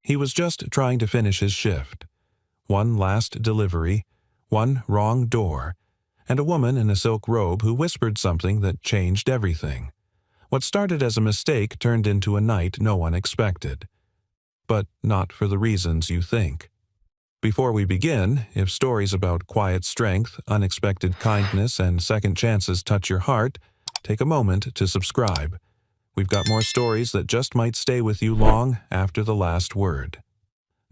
He was just trying to finish his shift. One last delivery, one wrong door, and a woman in a silk robe who whispered something that changed everything. What started as a mistake turned into a night no one expected. But not for the reasons you think. Before we begin, if stories about quiet strength, unexpected kindness, and second chances touch your heart, take a moment to subscribe. We've got more stories that just might stay with you long after the last word.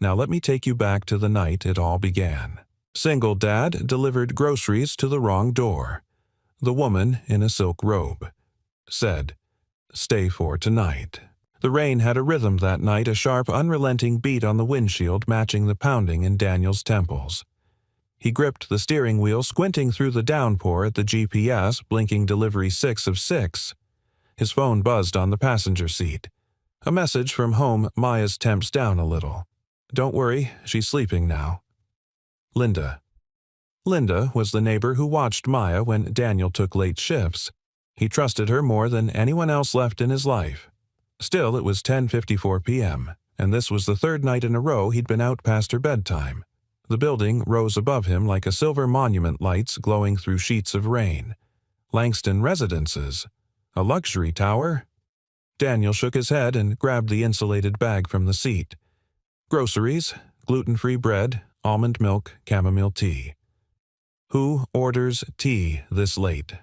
Now let me take you back to the night it all began. Single dad delivered groceries to the wrong door. The woman in a silk robe said, "Stay for tonight." The rain had a rhythm that night, a sharp, unrelenting beat on the windshield matching the pounding in Daniel's temples. He gripped the steering wheel, squinting through the downpour at the GPS, blinking delivery 6 of 6. His phone buzzed on the passenger seat. A message from home. Maya's temps down a little. "Don't worry, she's sleeping now." Linda. Linda was the neighbor who watched Maya when Daniel took late shifts. He trusted her more than anyone else left in his life. Still, it was 10:54 p.m., and this was the third night in a row he'd been out past her bedtime. The building rose above him like a silver monument, lights glowing through sheets of rain. Langston Residences. A luxury tower? Daniel shook his head and grabbed the insulated bag from the seat. Groceries, gluten-free bread, almond milk, chamomile tea. Who orders tea this late?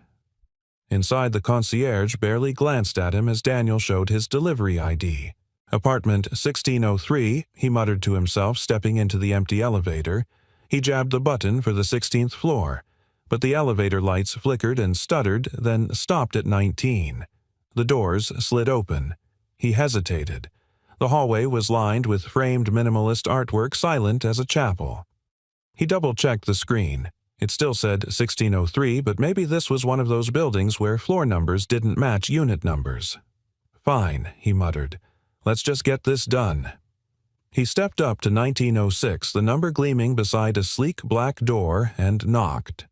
Inside, the concierge barely glanced at him as Daniel showed his delivery ID. Apartment 1603, he muttered to himself, stepping into the empty elevator. He jabbed the button for the 16th floor, but the elevator lights flickered and stuttered, then stopped at 19. The doors slid open. He hesitated. The hallway was lined with framed minimalist artwork, silent as a chapel. He double-checked the screen. It still said 1603, but maybe this was one of those buildings where floor numbers didn't match unit numbers. "Fine," he muttered. "Let's just get this done." He stepped up to 1906, the number gleaming beside a sleek black door, and knocked.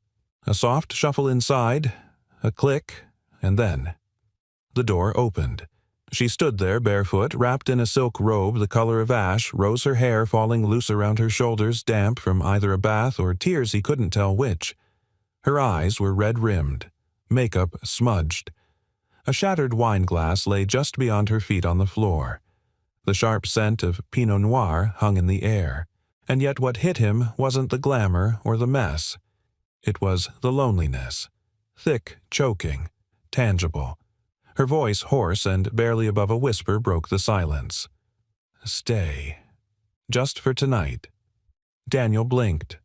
A soft shuffle inside, a click, and then the door opened. She stood there barefoot, wrapped in a silk robe the color of ash, rose her hair falling loose around her shoulders, damp from either a bath or tears he couldn't tell which. Her eyes were red-rimmed, makeup smudged. A shattered wine glass lay just beyond her feet on the floor. The sharp scent of Pinot Noir hung in the air, and yet what hit him wasn't the glamour or the mess. It was the loneliness. Thick, choking, tangible. Her voice, hoarse and barely above a whisper, broke the silence. "Stay. Just for tonight." Daniel blinked.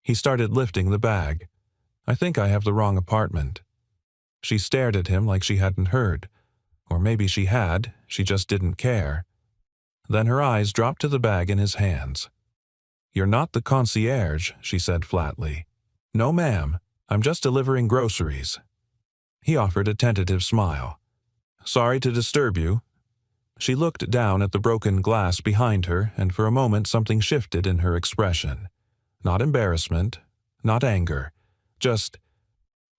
He started lifting the bag. "I think I have the wrong apartment." She stared at him like she hadn't heard. Or maybe she had, she just didn't care. Then her eyes dropped to the bag in his hands. "You're not the concierge," she said flatly. "No, ma'am. I'm just delivering groceries." He offered a tentative smile. "Sorry to disturb you." She looked down at the broken glass behind her, and for a moment something shifted in her expression. Not embarrassment, not anger, just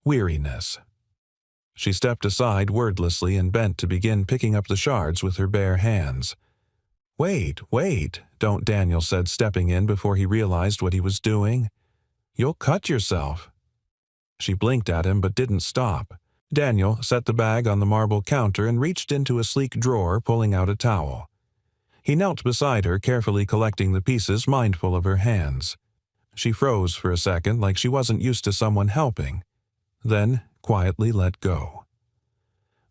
weariness. She stepped aside wordlessly and bent to begin picking up the shards with her bare hands. Wait, don't," Daniel said, stepping in before he realized what he was doing. "You'll cut yourself." She blinked at him but didn't stop. Daniel set the bag on the marble counter and reached into a sleek drawer, pulling out a towel. He knelt beside her, carefully collecting the pieces, mindful of her hands. She froze for a second, like she wasn't used to someone helping, then quietly let go.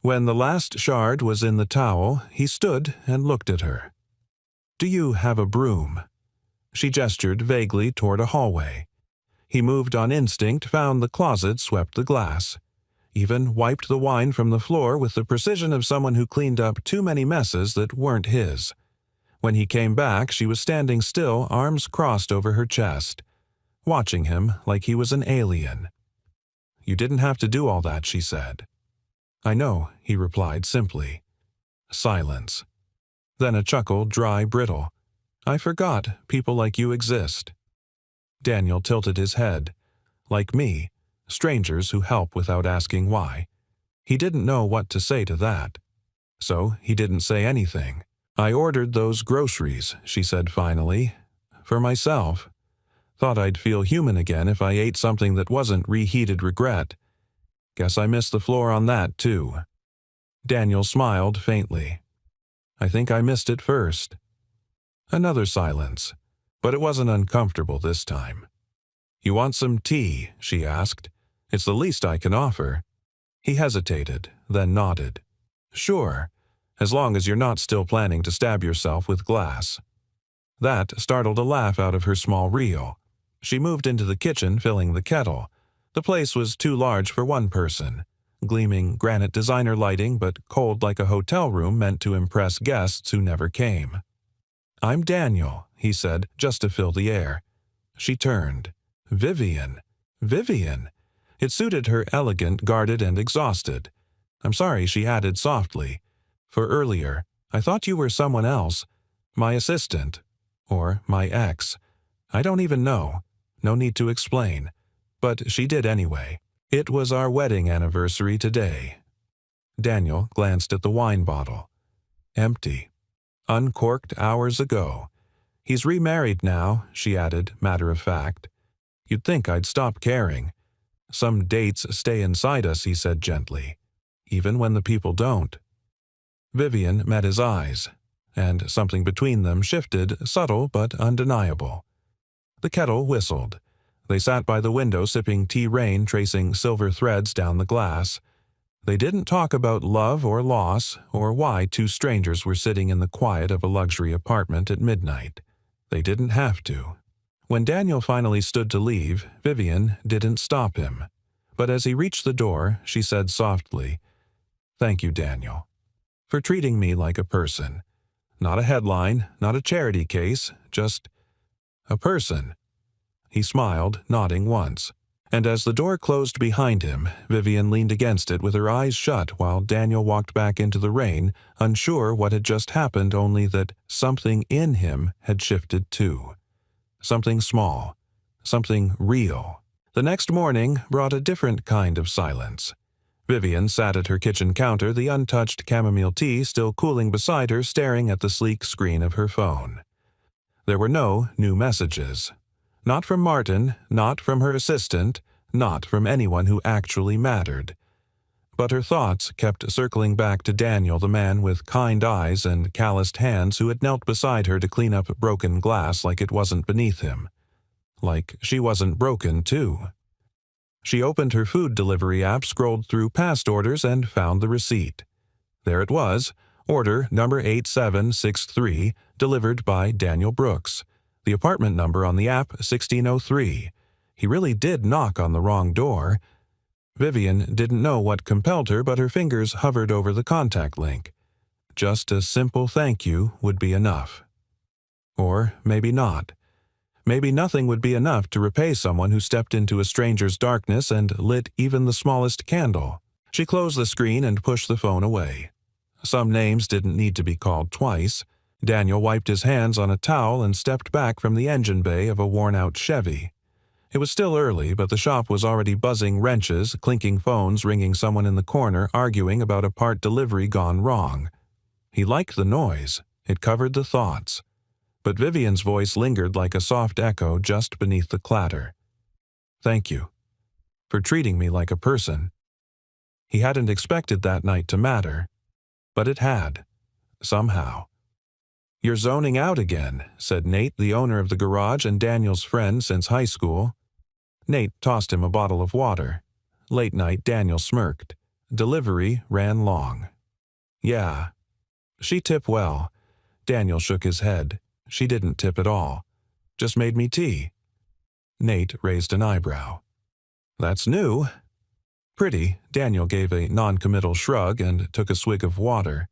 When the last shard was in the towel, he stood and looked at her. "Do you have a broom?" She gestured vaguely toward a hallway. He moved on instinct, found the closet, swept the glass. Even wiped the wine from the floor with the precision of someone who cleaned up too many messes that weren't his. When he came back, she was standing still, arms crossed over her chest, watching him like he was an alien. "You didn't have to do all that," she said. "I know," he replied simply. Silence. Then a chuckle, dry, brittle. "I forgot people like you exist." Daniel tilted his head. "Like me. Strangers who help without asking why." He didn't know what to say to that. So he didn't say anything. I ordered those groceries, she said finally. For myself. Thought I'd feel human again if I ate something that wasn't reheated regret. Guess I missed the floor on that, too. Daniel smiled faintly. I think I missed it first. Another silence, but it wasn't uncomfortable this time. You want some tea? She asked. It's the least I can offer. He hesitated, then nodded. Sure, as long as you're not still planning to stab yourself with glass. That startled a laugh out of her small reel. She moved into the kitchen, filling the kettle. The place was too large for one person. Gleaming granite designer lighting, but cold like a hotel room meant to impress guests who never came. I'm Daniel, he said, just to fill the air. She turned. Vivian. Vivian. It suited her elegant, guarded, and exhausted. I'm sorry, she added softly. For earlier, I thought you were someone else. My assistant. Or my ex. I don't even know. No need to explain. But she did anyway. It was our wedding anniversary today. Daniel glanced at the wine bottle. Empty. Uncorked hours ago. He's remarried now, she added, matter of fact. You'd think I'd stop caring. Some dates stay inside us, he said gently. Even when the people don't. Vivian met his eyes, and something between them shifted, subtle but undeniable. The kettle whistled. They sat by the window sipping tea rain, tracing silver threads down the glass. They didn't talk about love or loss, or why two strangers were sitting in the quiet of a luxury apartment at midnight. They didn't have to. When Daniel finally stood to leave, Vivian didn't stop him. But as he reached the door, she said softly, Thank you, Daniel, for treating me like a person. Not a headline, not a charity case, just a person. He smiled, nodding once. And as the door closed behind him, Vivian leaned against it with her eyes shut while Daniel walked back into the rain, unsure what had just happened, only that something in him had shifted too. Something small. Something real. The next morning brought a different kind of silence. Vivian sat at her kitchen counter, the untouched chamomile tea still cooling beside her, staring at the sleek screen of her phone. There were no new messages. Not from Martin, not from her assistant, not from anyone who actually mattered. But her thoughts kept circling back to Daniel, the man with kind eyes and calloused hands who had knelt beside her to clean up broken glass like it wasn't beneath him. Like she wasn't broken, too. She opened her food delivery app, scrolled through past orders, and found the receipt. There it was, order number 8763, delivered by Daniel Brooks. The apartment number on the app, 1603. He really did knock on the wrong door. Vivian didn't know what compelled her, but her fingers hovered over the contact link. Just a simple thank you would be enough. Or maybe not. Maybe nothing would be enough to repay someone who stepped into a stranger's darkness and lit even the smallest candle. She closed the screen and pushed the phone away. Some names didn't need to be called twice. Daniel wiped his hands on a towel and stepped back from the engine bay of a worn-out Chevy. It was still early, but the shop was already buzzing wrenches, clinking phones, ringing someone in the corner, arguing about a part delivery gone wrong. He liked the noise. It covered the thoughts. But Vivian's voice lingered like a soft echo just beneath the clatter. Thank you. For treating me like a person. He hadn't expected that night to matter. But it had. Somehow. You're zoning out again, said Nate, the owner of the garage and Daniel's friend since high school. Nate tossed him a bottle of water. Late night, Daniel smirked. Delivery ran long. Yeah. She tipped well. Daniel shook his head. She didn't tip at all. Just made me tea. Nate raised an eyebrow. That's new. Pretty, Daniel gave a non-committal shrug and took a swig of water.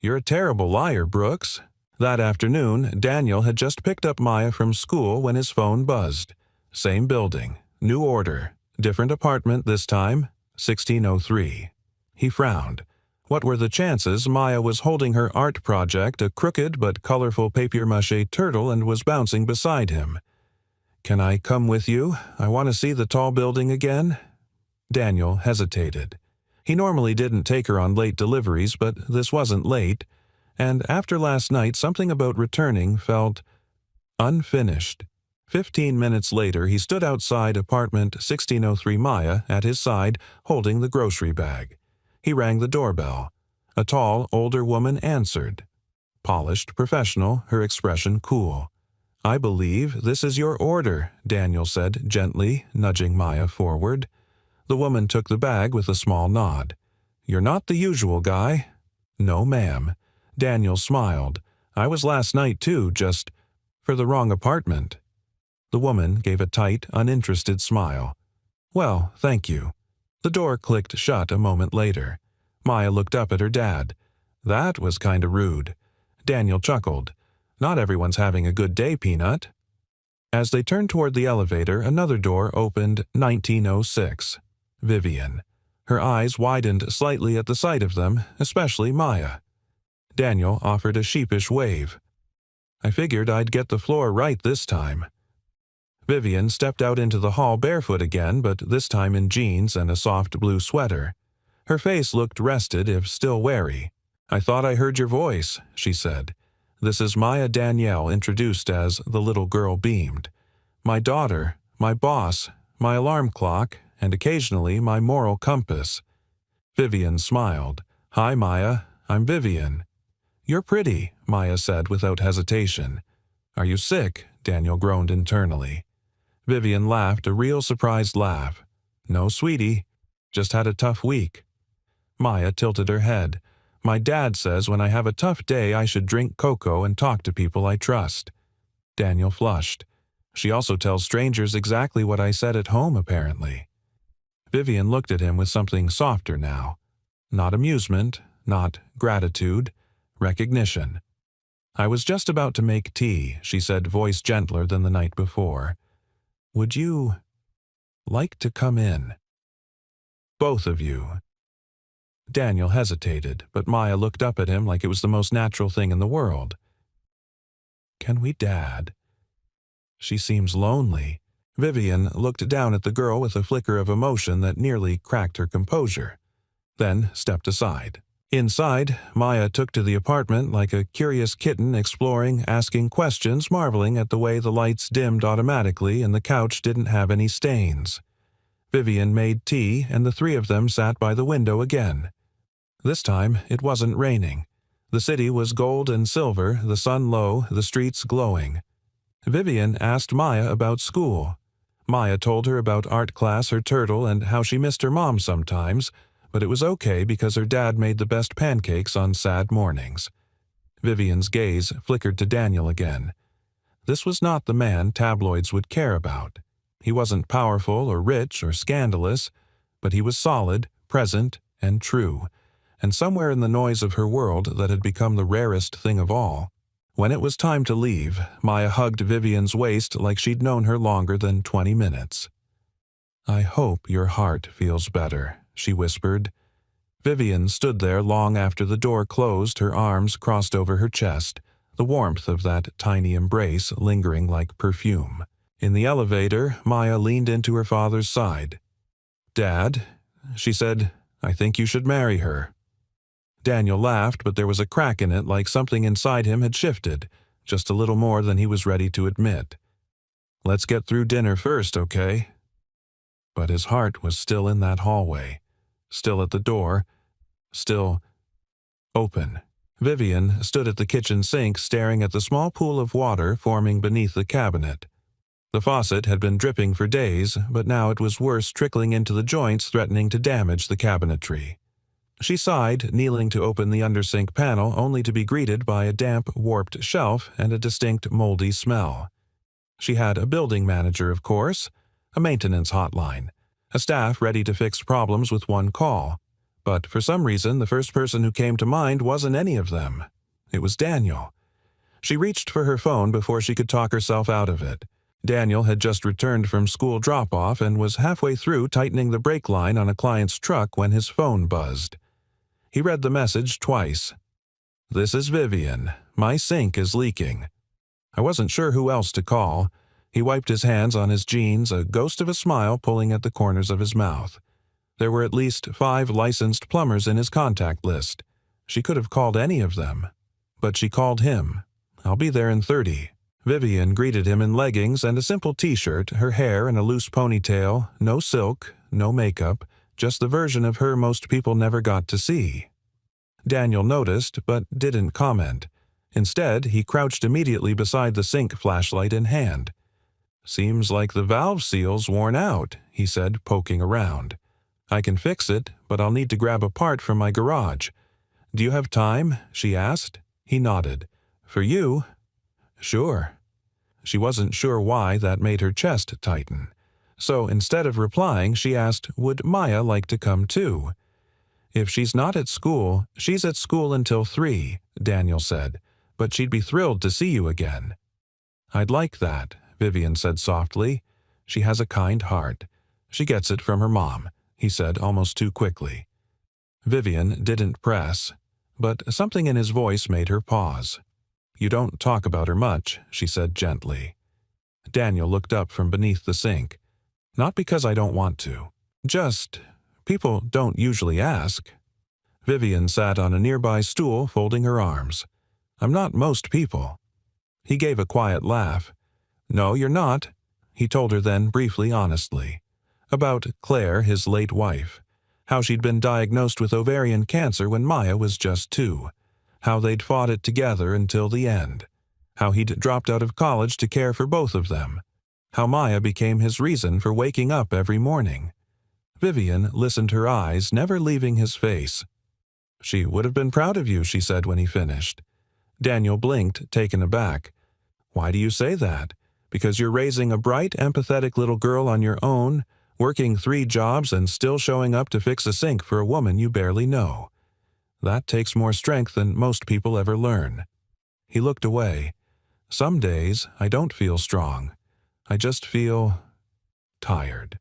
You're a terrible liar, Brooks. That afternoon, Daniel had just picked up Maya from school when his phone buzzed. Same building, new order, different apartment this time, 1603. He frowned. What were the chances Maya was holding her art project, a crooked but colorful papier-mâché turtle, and was bouncing beside him? Can I come with you? I want to see the tall building again. Daniel hesitated. He normally didn't take her on late deliveries, but this wasn't late. and after last night something about returning felt unfinished. 15 minutes later he stood outside apartment 1603 Maya at his side, holding the grocery bag. He rang the doorbell. A tall, older woman answered. Polished, professional, her expression cool. "I believe this is your order," Daniel said gently, nudging Maya forward. The woman took the bag with a small nod. "You're not the usual guy." "No, ma'am." Daniel smiled. "I was last night too, just for the wrong apartment." The woman gave a tight, uninterested smile. "Well, thank you." The door clicked shut a moment later. Maya looked up at her dad. "That was kinda rude." Daniel chuckled. "Not everyone's having a good day, Peanut." As they turned toward the elevator, another door opened. 1906. Vivian. Her eyes widened slightly at the sight of them, especially Maya. Daniel offered a sheepish wave. "I figured I'd get the floor right this time." Vivian stepped out into the hall barefoot again, but this time in jeans and a soft blue sweater. Her face looked rested, if still wary. "I thought I heard your voice," she said. "This is Maya Danielle," introduced as the little girl beamed. "My daughter, my boss, my alarm clock, and occasionally my moral compass." Vivian smiled. "Hi, Maya. I'm Vivian." "You're pretty," Maya said without hesitation. "Are you sick?" Daniel groaned internally. Vivian laughed a real surprised laugh. "No, sweetie. Just had a tough week." Maya tilted her head. "My dad says when I have a tough day I should drink cocoa and talk to people I trust." Daniel flushed. "She also tells strangers exactly what I said at home, apparently." Vivian looked at him with something softer now. Not amusement, not gratitude, recognition. "I was just about to make tea," she said, voice gentler than the night before. "Would you like to come in? Both of you." Daniel hesitated, but Maya looked up at him like it was the most natural thing in the world. "Can we, Dad? She seems lonely." Vivian looked down at the girl with a flicker of emotion that nearly cracked her composure, then stepped aside. Inside, Maya took to the apartment like a curious kitten exploring, asking questions, marveling at the way the lights dimmed automatically and the couch didn't have any stains. Vivian made tea, and the three of them sat by the window again. This time, it wasn't raining. The city was gold and silver, the sun low, the streets glowing. Vivian asked Maya about school. Maya told her about art class, her turtle, and how she missed her mom sometimes, but it was okay because her dad made the best pancakes on sad mornings. Vivian's gaze flickered to Daniel again. This was not the man tabloids would care about. He wasn't powerful or rich or scandalous, but he was solid, present, and true, and somewhere in the noise of her world that had become the rarest thing of all. When it was time to leave, Maya hugged Vivian's waist like she'd known her longer than 20 minutes. "I hope your heart feels better," she whispered. Vivian stood there long after the door closed, her arms crossed over her chest, the warmth of that tiny embrace lingering like perfume. In the elevator, Maya leaned into her father's side. "Dad," she said, "I think you should marry her." Daniel laughed, but there was a crack in it like something inside him had shifted, just a little more than he was ready to admit. "Let's get through dinner first, okay?" But his heart was still in that hallway, still at the door, still open. Vivian stood at the kitchen sink staring at the small pool of water forming beneath the cabinet. The faucet had been dripping for days, but now it was worse, trickling into the joints, threatening to damage the cabinetry. She sighed, kneeling to open the undersink panel, only to be greeted by a damp, warped shelf and a distinct moldy smell. She had a building manager, of course, a maintenance hotline, a staff ready to fix problems with one call. But for some reason, the first person who came to mind wasn't any of them. It was Daniel. She reached for her phone before she could talk herself out of it. Daniel had just returned from school drop-off and was halfway through tightening the brake line on a client's truck when his phone buzzed. He read the message twice. "This is Vivian. My sink is leaking." I wasn't sure who else to call. He wiped his hands on his jeans, a ghost of a smile pulling at the corners of his mouth. There were at least 5 licensed plumbers in his contact list. She could have called any of them. but she called him. "I'll be there in 30. Vivian greeted him in leggings and a simple t-shirt, her hair in a loose ponytail, no silk, no makeup, just the version of her most people never got to see. Daniel noticed, but didn't comment. Instead, he crouched immediately beside the sink, flashlight in hand. "Seems like the valve seal's worn out," he said, poking around. "I can fix it, but I'll need to grab a part from my garage." "Do you have time?" she asked. He nodded. "For you?" "Sure." She wasn't sure why that made her chest tighten. So instead of replying, she asked, would Maya like to come too? "If she's not at school, she's at school until 3, Daniel said, "but she'd be thrilled to see you again." "I'd like that," Vivian said softly. "She has a kind heart. She gets it from her mom," he said almost too quickly. Vivian didn't press, but something in his voice made her pause. "You don't talk about her much," she said gently. Daniel looked up from beneath the sink. "Not because I don't want to. Just, people don't usually ask." Vivian sat on a nearby stool, folding her arms. "I'm not most people." He gave a quiet laugh. "No, you're not," he told her then briefly, honestly. About Claire, his late wife. How she'd been diagnosed with ovarian cancer when Maya was just 2. How they'd fought it together until the end. How he'd dropped out of college to care for both of them. How Maya became his reason for waking up every morning. Vivian listened, her eyes never leaving his face. "She would have been proud of you," she said when he finished. Daniel blinked, taken aback. "Why do you say that? Because you're raising a bright, empathetic little girl on your own, working 3 jobs and still showing up to fix a sink for a woman you barely know. That takes more strength than most people ever learn." He looked away. "Some days, I don't feel strong. I just feel tired."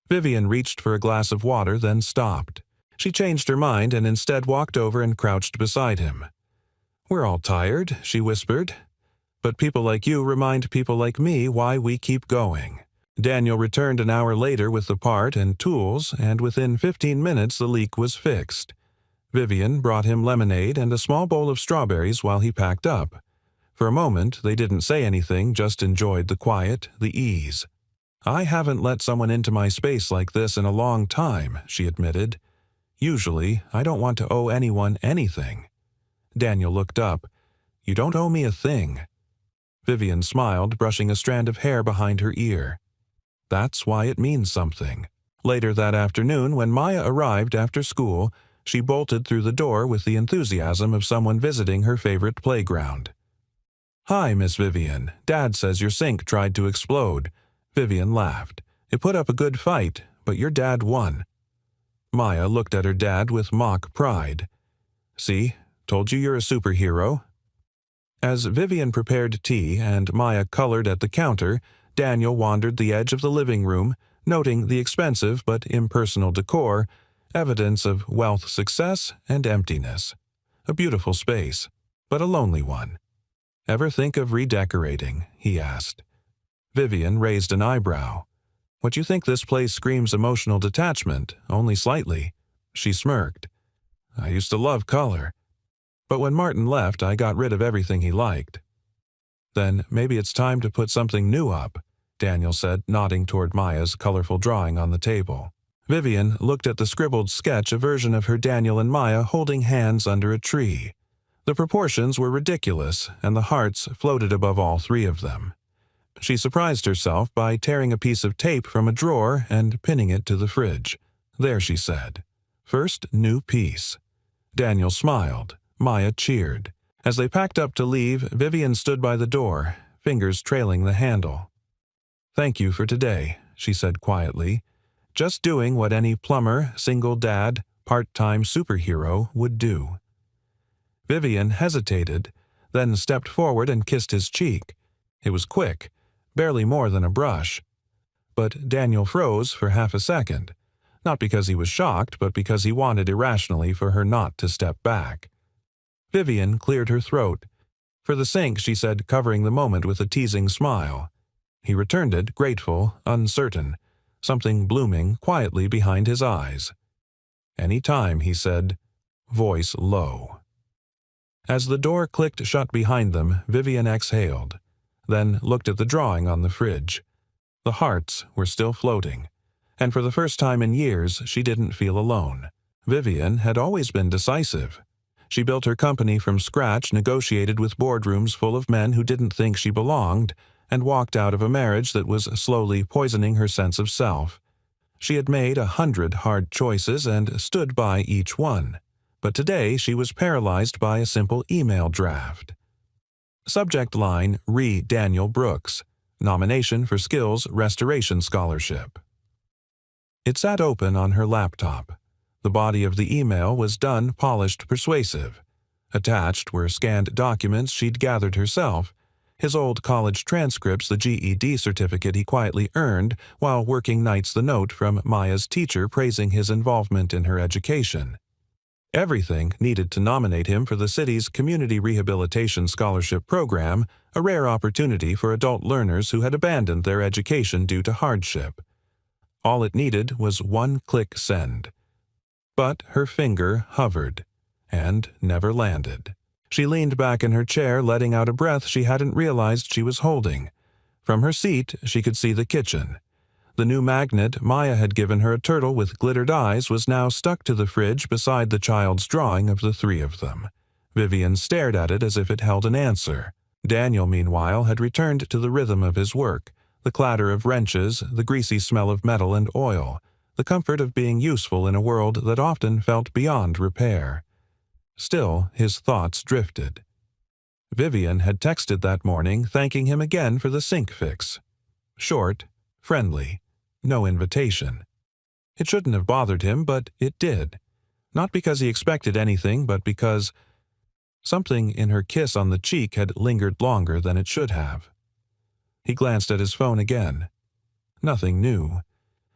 Vivian reached for a glass of water, then stopped. She changed her mind and instead walked over and crouched beside him. "We're all tired," she whispered. "But people like you remind people like me why we keep going." Daniel returned an hour later with the part and tools, and within 15 minutes the leak was fixed. Vivian brought him lemonade and a small bowl of strawberries while he packed up. For a moment, they didn't say anything, just enjoyed the quiet, the ease. "I haven't let someone into my space like this in a long time," she admitted. "Usually, I don't want to owe anyone anything." Daniel looked up. "You don't owe me a thing." Vivian smiled, brushing a strand of hair behind her ear. "That's why it means something." Later that afternoon, when Maya arrived after school, she bolted through the door with the enthusiasm of someone visiting her favorite playground. "Hi, Miss Vivian. Dad says your sink tried to explode." Vivian laughed. "It put up a good fight, but your dad won." Maya looked at her dad with mock pride. "See, told you you're a superhero." As Vivian prepared tea and Maya colored at the counter, Daniel wandered the edge of the living room, noting the expensive but impersonal decor, evidence of wealth, success, and emptiness. A beautiful space, but a lonely one. "Ever think of redecorating?" he asked. Vivian raised an eyebrow. "What you think this place screams emotional detachment, only slightly." She smirked. "I used to love color. But when Martin left, I got rid of everything he liked." "Then maybe it's time to put something new up," Daniel said, nodding toward Maya's colorful drawing on the table. Vivian looked at the scribbled sketch, a version of her Daniel and Maya holding hands under a tree. The proportions were ridiculous, and the hearts floated above all 3 of them. She surprised herself by tearing a piece of tape from a drawer and pinning it to the fridge. "There," she said. "First new piece." Daniel smiled. Maya cheered. As they packed up to leave, Vivian stood by the door, fingers trailing the handle. "Thank you for today," she said quietly. "Just doing what any plumber, single dad, part-time superhero would do." Vivian hesitated, then stepped forward and kissed his cheek. It was quick, barely more than a brush. But Daniel froze for half a second, not because he was shocked, but because he wanted irrationally for her not to step back. Vivian cleared her throat. "For the sink," she said, covering the moment with a teasing smile. He returned it, grateful, uncertain, something blooming quietly behind his eyes. "Any time," he said, voice low. As the door clicked shut behind them, Vivian exhaled, then looked at the drawing on the fridge. The hearts were still floating, and for the first time in years she didn't feel alone. Vivian had always been decisive. She built her company from scratch, negotiated with boardrooms full of men who didn't think she belonged, and walked out of a marriage that was slowly poisoning her sense of self. She had made 100 hard choices and stood by each one, but today she was paralyzed by a simple email draft. Subject line: Re. Daniel Brooks. Nomination for Skills Restoration Scholarship. It sat open on her laptop. The body of the email was done, polished, persuasive. Attached were scanned documents she'd gathered herself, his old college transcripts, the GED certificate he quietly earned while working nights, the note from Maya's teacher praising his involvement in her education. Everything needed to nominate him for the city's Community Rehabilitation Scholarship Program, a rare opportunity for adult learners who had abandoned their education due to hardship. All it needed was one click send. But her finger hovered, and never landed. She leaned back in her chair, letting out a breath she hadn't realized she was holding. From her seat, she could see the kitchen. The new magnet Maya had given her, a turtle with glittered eyes, was now stuck to the fridge beside the child's drawing of the three of them. Vivian stared at it as if it held an answer. Daniel, meanwhile, had returned to the rhythm of his work, the clatter of wrenches, the greasy smell of metal and oil, the comfort of being useful in a world that often felt beyond repair. Still, his thoughts drifted. Vivian had texted that morning, thanking him again for the sink fix. Short, friendly, no invitation. It shouldn't have bothered him, but it did. Not because he expected anything, but because something in her kiss on the cheek had lingered longer than it should have. He glanced at his phone again. Nothing new.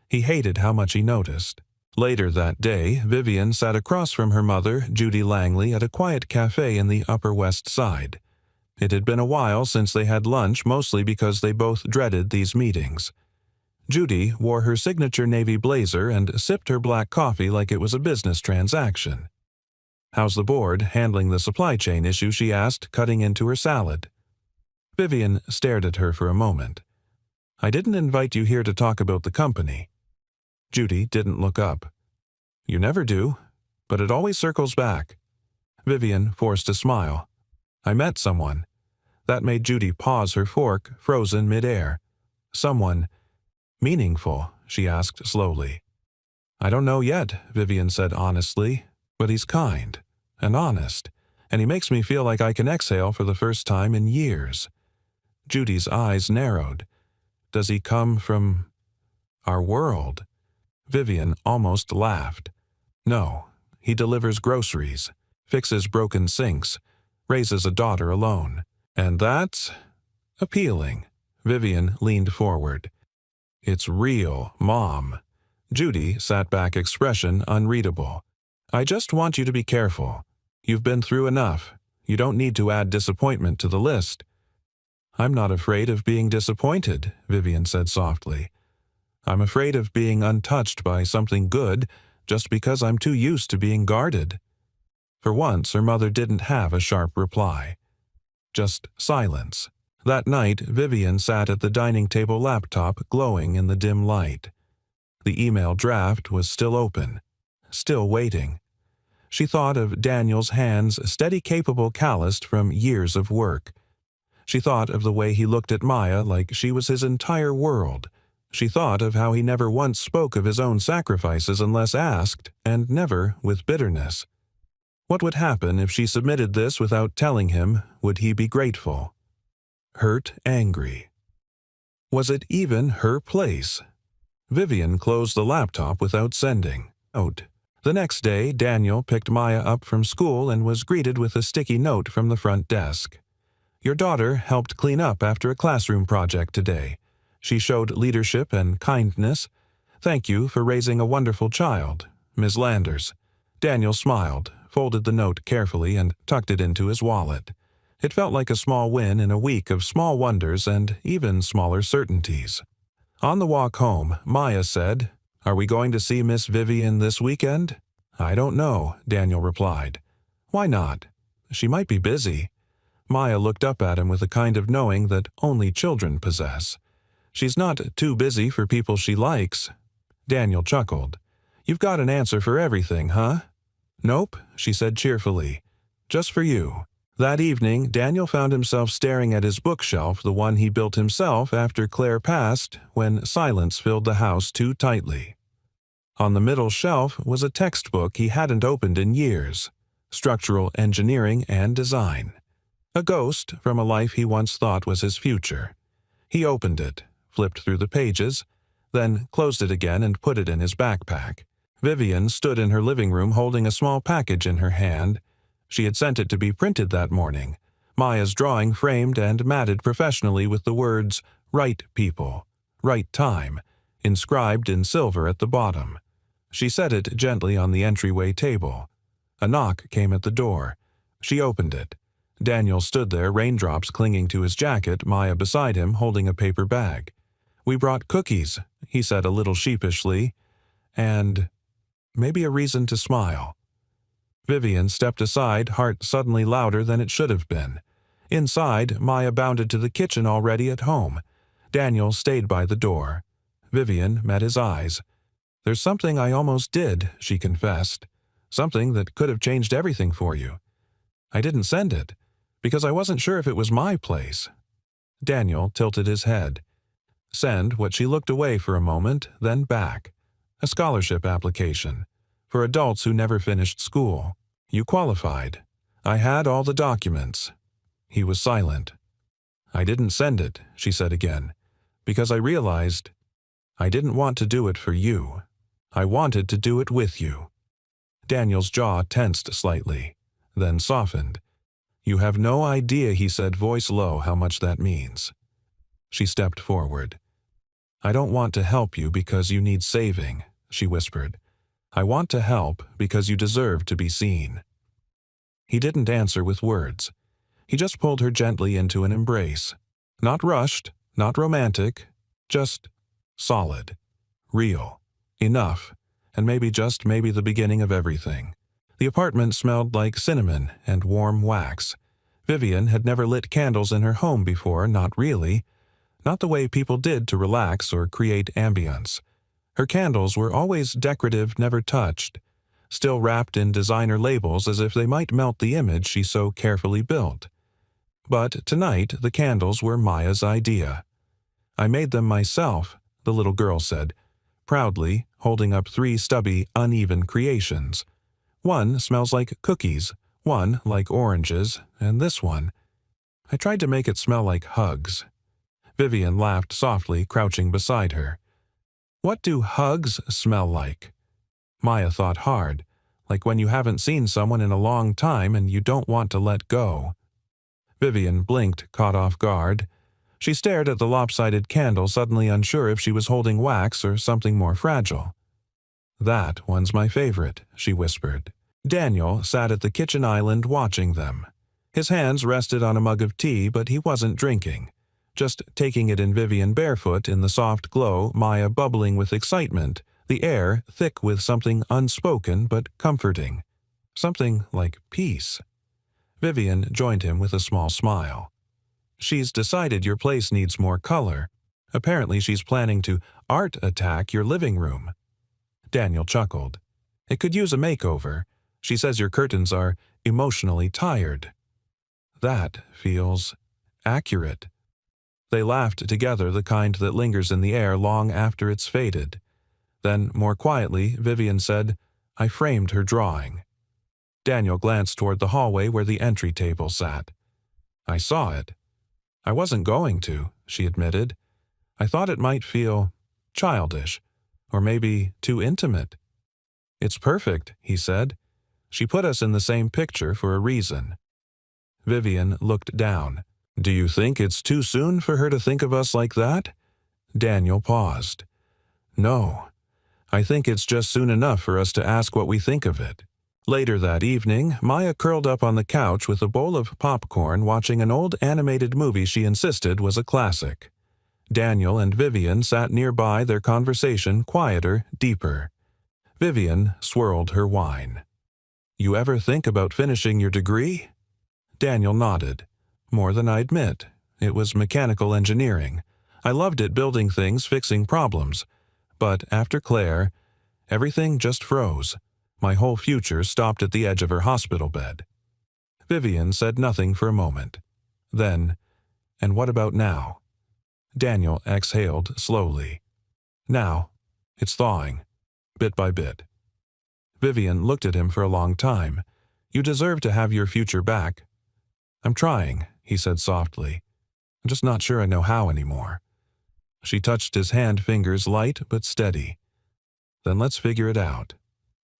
He hated how much he noticed. Later that day, Vivian sat across from her mother, Judy Langley, at a quiet cafe in the Upper West Side. It had been a while since they had lunch, mostly because they both dreaded these meetings. Judy wore her signature navy blazer and sipped her black coffee like it was a business transaction. "How's the board handling the supply chain issue?" she asked, cutting into her salad. Vivian stared at her for a moment. "I didn't invite you here to talk about the company." Judy didn't look up. "You never do, but it always circles back." Vivian forced a smile. "I met someone." That made Judy pause, her fork frozen midair. "Someone meaningful?" she asked slowly. "I don't know yet," Vivian said honestly, "but he's kind and honest, and he makes me feel like I can exhale for the first time in years." Judy's eyes narrowed. "Does he come from our world?" Vivian almost laughed. "No, he delivers groceries, fixes broken sinks, raises a daughter alone. And that's appealing." Vivian leaned forward. "It's real, Mom." Judy sat back, expression unreadable. "I just want you to be careful. You've been through enough. You don't need to add disappointment to the list." "I'm not afraid of being disappointed," Vivian said softly. "I'm afraid of being untouched by something good just because I'm too used to being guarded." For once, her mother didn't have a sharp reply. Just silence. That night, Vivian sat at the dining table laptop, glowing in the dim light. The email draft was still open, still waiting. She thought of Daniel's hands, steady, capable, calloused from years of work. She thought of the way he looked at Maya like she was his entire world. She thought of how he never once spoke of his own sacrifices unless asked, and never with bitterness. What would happen if she submitted this without telling him? Would he be grateful? Hurt, angry? Was it even her place? Vivian closed the laptop without sending. Note. The next day, Daniel picked Maya up from school and was greeted with a sticky note from the front desk. "Your daughter helped clean up after a classroom project today. She showed leadership and kindness. Thank you for raising a wonderful child, Ms. Landers." Daniel smiled, folded the note carefully, and tucked it into his wallet. It felt like a small win in a week of small wonders and even smaller certainties. On the walk home, Maya said, "Are we going to see Miss Vivian this weekend?" "I don't know," Daniel replied. "Why not?" She might be busy. Maya looked up at him with a kind of knowing that only children possess. She's not too busy for people she likes. Daniel chuckled. You've got an answer for everything, huh? Nope, she said cheerfully. Just for you. That evening, Daniel found himself staring at his bookshelf, the one he built himself after Claire passed, when silence filled the house too tightly. On the middle shelf was a textbook he hadn't opened in years, Structural Engineering and Design. A ghost from a life he once thought was his future. He opened it, flipped through the pages, then closed it again and put it in his backpack. Vivian stood in her living room holding a small package in her hand. She had sent it to be printed that morning, Maya's drawing framed and matted professionally with the words, "Right people, right time," inscribed in silver at the bottom. She set it gently on the entryway table. A knock came at the door. She opened it. Daniel stood there, raindrops clinging to his jacket, Maya beside him holding a paper bag. "We brought cookies," he said a little sheepishly, and maybe a reason to smile. Vivian stepped aside, heart suddenly louder than it should have been. Inside, Maya bounded to the kitchen already at home. Daniel stayed by the door. Vivian met his eyes. "There's something I almost did," she confessed. "Something that could have changed everything for you. I didn't send it, because I wasn't sure if it was my place." Daniel tilted his head. Send what she looked away for a moment, then back. A scholarship application. For adults who never finished school. You qualified. I had all the documents. He was silent. "I didn't send it," she said again, "because I realized I didn't want to do it for you. I wanted to do it with you." Daniel's jaw tensed slightly, then softened. "You have no idea," he said, voice low, "how much that means." She stepped forward. "I don't want to help you because you need saving," she whispered. "I want to help because you deserve to be seen." He didn't answer with words. He just pulled her gently into an embrace. Not rushed, not romantic, just solid, real, enough, and maybe just maybe the beginning of everything. The apartment smelled like cinnamon and warm wax. Vivian had never lit candles in her home before, not really. Not the way people did to relax or create ambience. Her candles were always decorative, never touched, still wrapped in designer labels as if they might melt the image she so carefully built. But tonight the candles were Maya's idea. "I made them myself," the little girl said, proudly, holding up 3 stubby, uneven creations. "One smells like cookies, one like oranges, and this one. I tried to make it smell like hugs." Vivian laughed softly, crouching beside her. "What do hugs smell like?" Maya thought hard, like when you haven't seen someone in a long time and you don't want to let go. Vivian blinked, caught off guard. She stared at the lopsided candle, suddenly unsure if she was holding wax or something more fragile. "That one's my favorite," she whispered. Daniel sat at the kitchen island watching them. His hands rested on a mug of tea, but he wasn't drinking. Just taking it in, Vivian barefoot in the soft glow, Maya bubbling with excitement, the air thick with something unspoken but comforting. Something like peace. Vivian joined him with a small smile. "She's decided your place needs more color. Apparently she's planning to art attack your living room." Daniel chuckled. "It could use a makeover. She says your curtains are emotionally tired." "That feels accurate." They laughed together, the kind that lingers in the air long after it's faded. Then, more quietly, Vivian said, "I framed her drawing." Daniel glanced toward the hallway where the entry table sat. "I saw it." "I wasn't going to," she admitted. "I thought it might feel childish, or maybe too intimate." "It's perfect," he said. "She put us in the same picture for a reason." Vivian looked down. "Do you think it's too soon for her to think of us like that?" Daniel paused. "No. I think it's just soon enough for us to ask what we think of it." Later that evening, Maya curled up on the couch with a bowl of popcorn watching an old animated movie she insisted was a classic. Daniel and Vivian sat nearby, their conversation quieter, deeper. Vivian swirled her wine. "You ever think about finishing your degree?" Daniel nodded. More than I admit. It was mechanical engineering. I loved it, building things, fixing problems. But after Claire, everything just froze. My whole future stopped at the edge of her hospital bed. Vivian said nothing for a moment. Then, "And what about now?" Daniel exhaled slowly. "Now, it's thawing, bit by bit." Vivian looked at him for a long time. "You deserve to have your future back." "I'm trying," he said softly. "I'm just not sure I know how anymore." She touched his hand, fingers light but steady. "Then let's figure it out.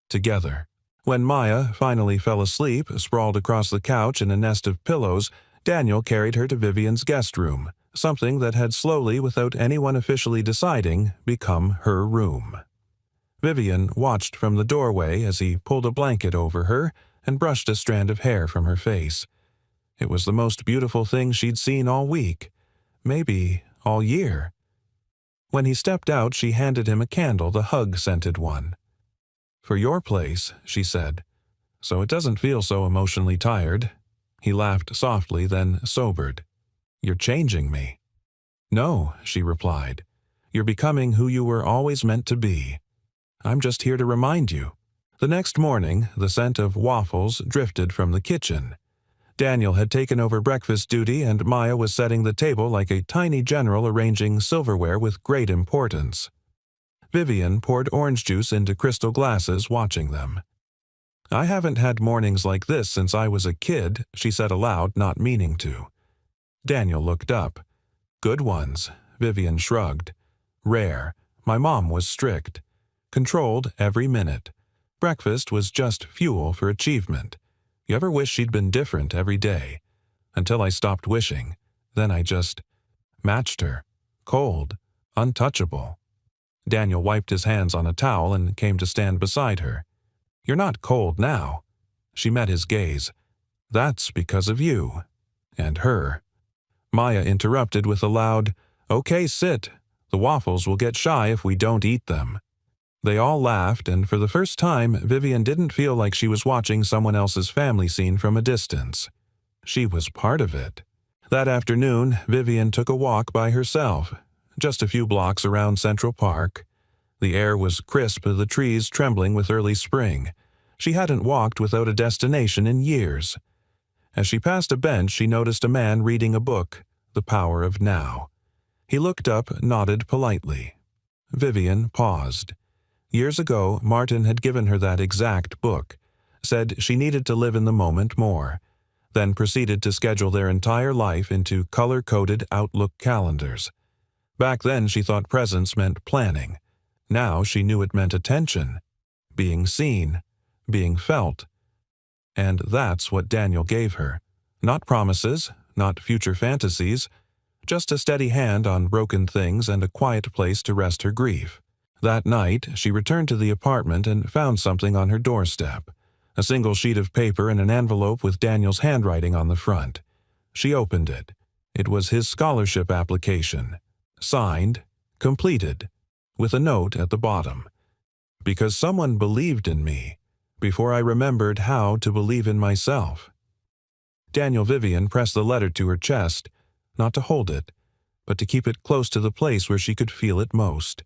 Together." When Maya finally fell asleep, sprawled across the couch in a nest of pillows, Daniel carried her to Vivian's guest room, something that had slowly, without anyone officially deciding, become her room. Vivian watched from the doorway as he pulled a blanket over her and brushed a strand of hair from her face. It was the most beautiful thing she'd seen all week, maybe all year. When he stepped out, she handed him a candle, the hug-scented one. "For your place," she said, "so it doesn't feel so emotionally tired." He laughed softly, then sobered. "You're changing me." "No," she replied. "You're becoming who you were always meant to be. I'm just here to remind you." The next morning, the scent of waffles drifted from the kitchen. Daniel had taken over breakfast duty, and Maya was setting the table like a tiny general arranging silverware with great importance. Vivian poured orange juice into crystal glasses, watching them. "I haven't had mornings like this since I was a kid," she said aloud, not meaning to. Daniel looked up. "Good ones," Vivian shrugged. "Rare. My mom was strict. Controlled every minute. Breakfast was just fuel for achievement. You ever wish she'd been different every day? Until I stopped wishing. Then I just matched her. Cold. Untouchable." Daniel wiped his hands on a towel and came to stand beside her. "You're not cold now." She met his gaze. "That's because of you. And her." Maya interrupted with a loud, "Okay, sit. The waffles will get shy if we don't eat them." They all laughed, and for the first time, Vivian didn't feel like she was watching someone else's family scene from a distance. She was part of it. That afternoon, Vivian took a walk by herself, just a few blocks around Central Park. The air was crisp, the trees trembling with early spring. She hadn't walked without a destination in years. As she passed a bench, she noticed a man reading a book, The Power of Now. He looked up, nodded politely. Vivian paused. Years ago, Martin had given her that exact book, said she needed to live in the moment more, then proceeded to schedule their entire life into color-coded Outlook calendars. Back then, she thought presence meant planning. Now she knew it meant attention, being seen, being felt. And that's what Daniel gave her. Not promises, not future fantasies, just a steady hand on broken things and a quiet place to rest her grief. That night, she returned to the apartment and found something on her doorstep. A single sheet of paper and an envelope with Daniel's handwriting on the front. She opened it. It was his scholarship application. Signed, completed, with a note at the bottom. "Because someone believed in me, before I remembered how to believe in myself." Daniel Vivian pressed the letter to her chest, not to hold it, but to keep it close to the place where she could feel it most.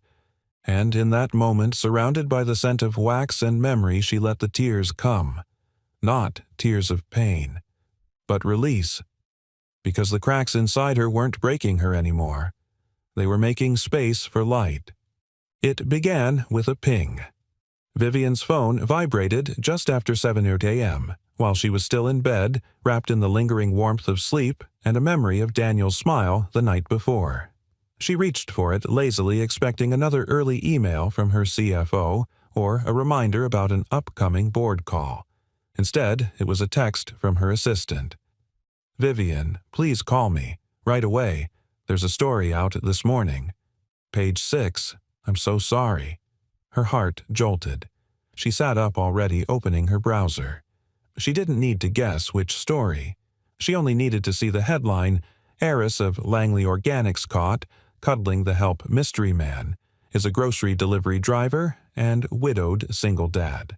And in that moment, surrounded by the scent of wax and memory, she let the tears come. Not tears of pain, but release. Because the cracks inside her weren't breaking her anymore. They were making space for light. It began with a ping. Vivian's phone vibrated just after 7:00 a.m., while she was still in bed, wrapped in the lingering warmth of sleep and a memory of Daniel's smile the night before. She reached for it lazily, expecting another early email from her CFO or a reminder about an upcoming board call. Instead, it was a text from her assistant. "Vivian, please call me. Right away. There's a story out this morning. Page 6. I'm so sorry." Her heart jolted. She sat up already, opening her browser. She didn't need to guess which story. She only needed to see the headline, "Heiress of Langley Organics Caught, Cuddling the Help Mystery Man, is a grocery delivery driver and widowed single dad."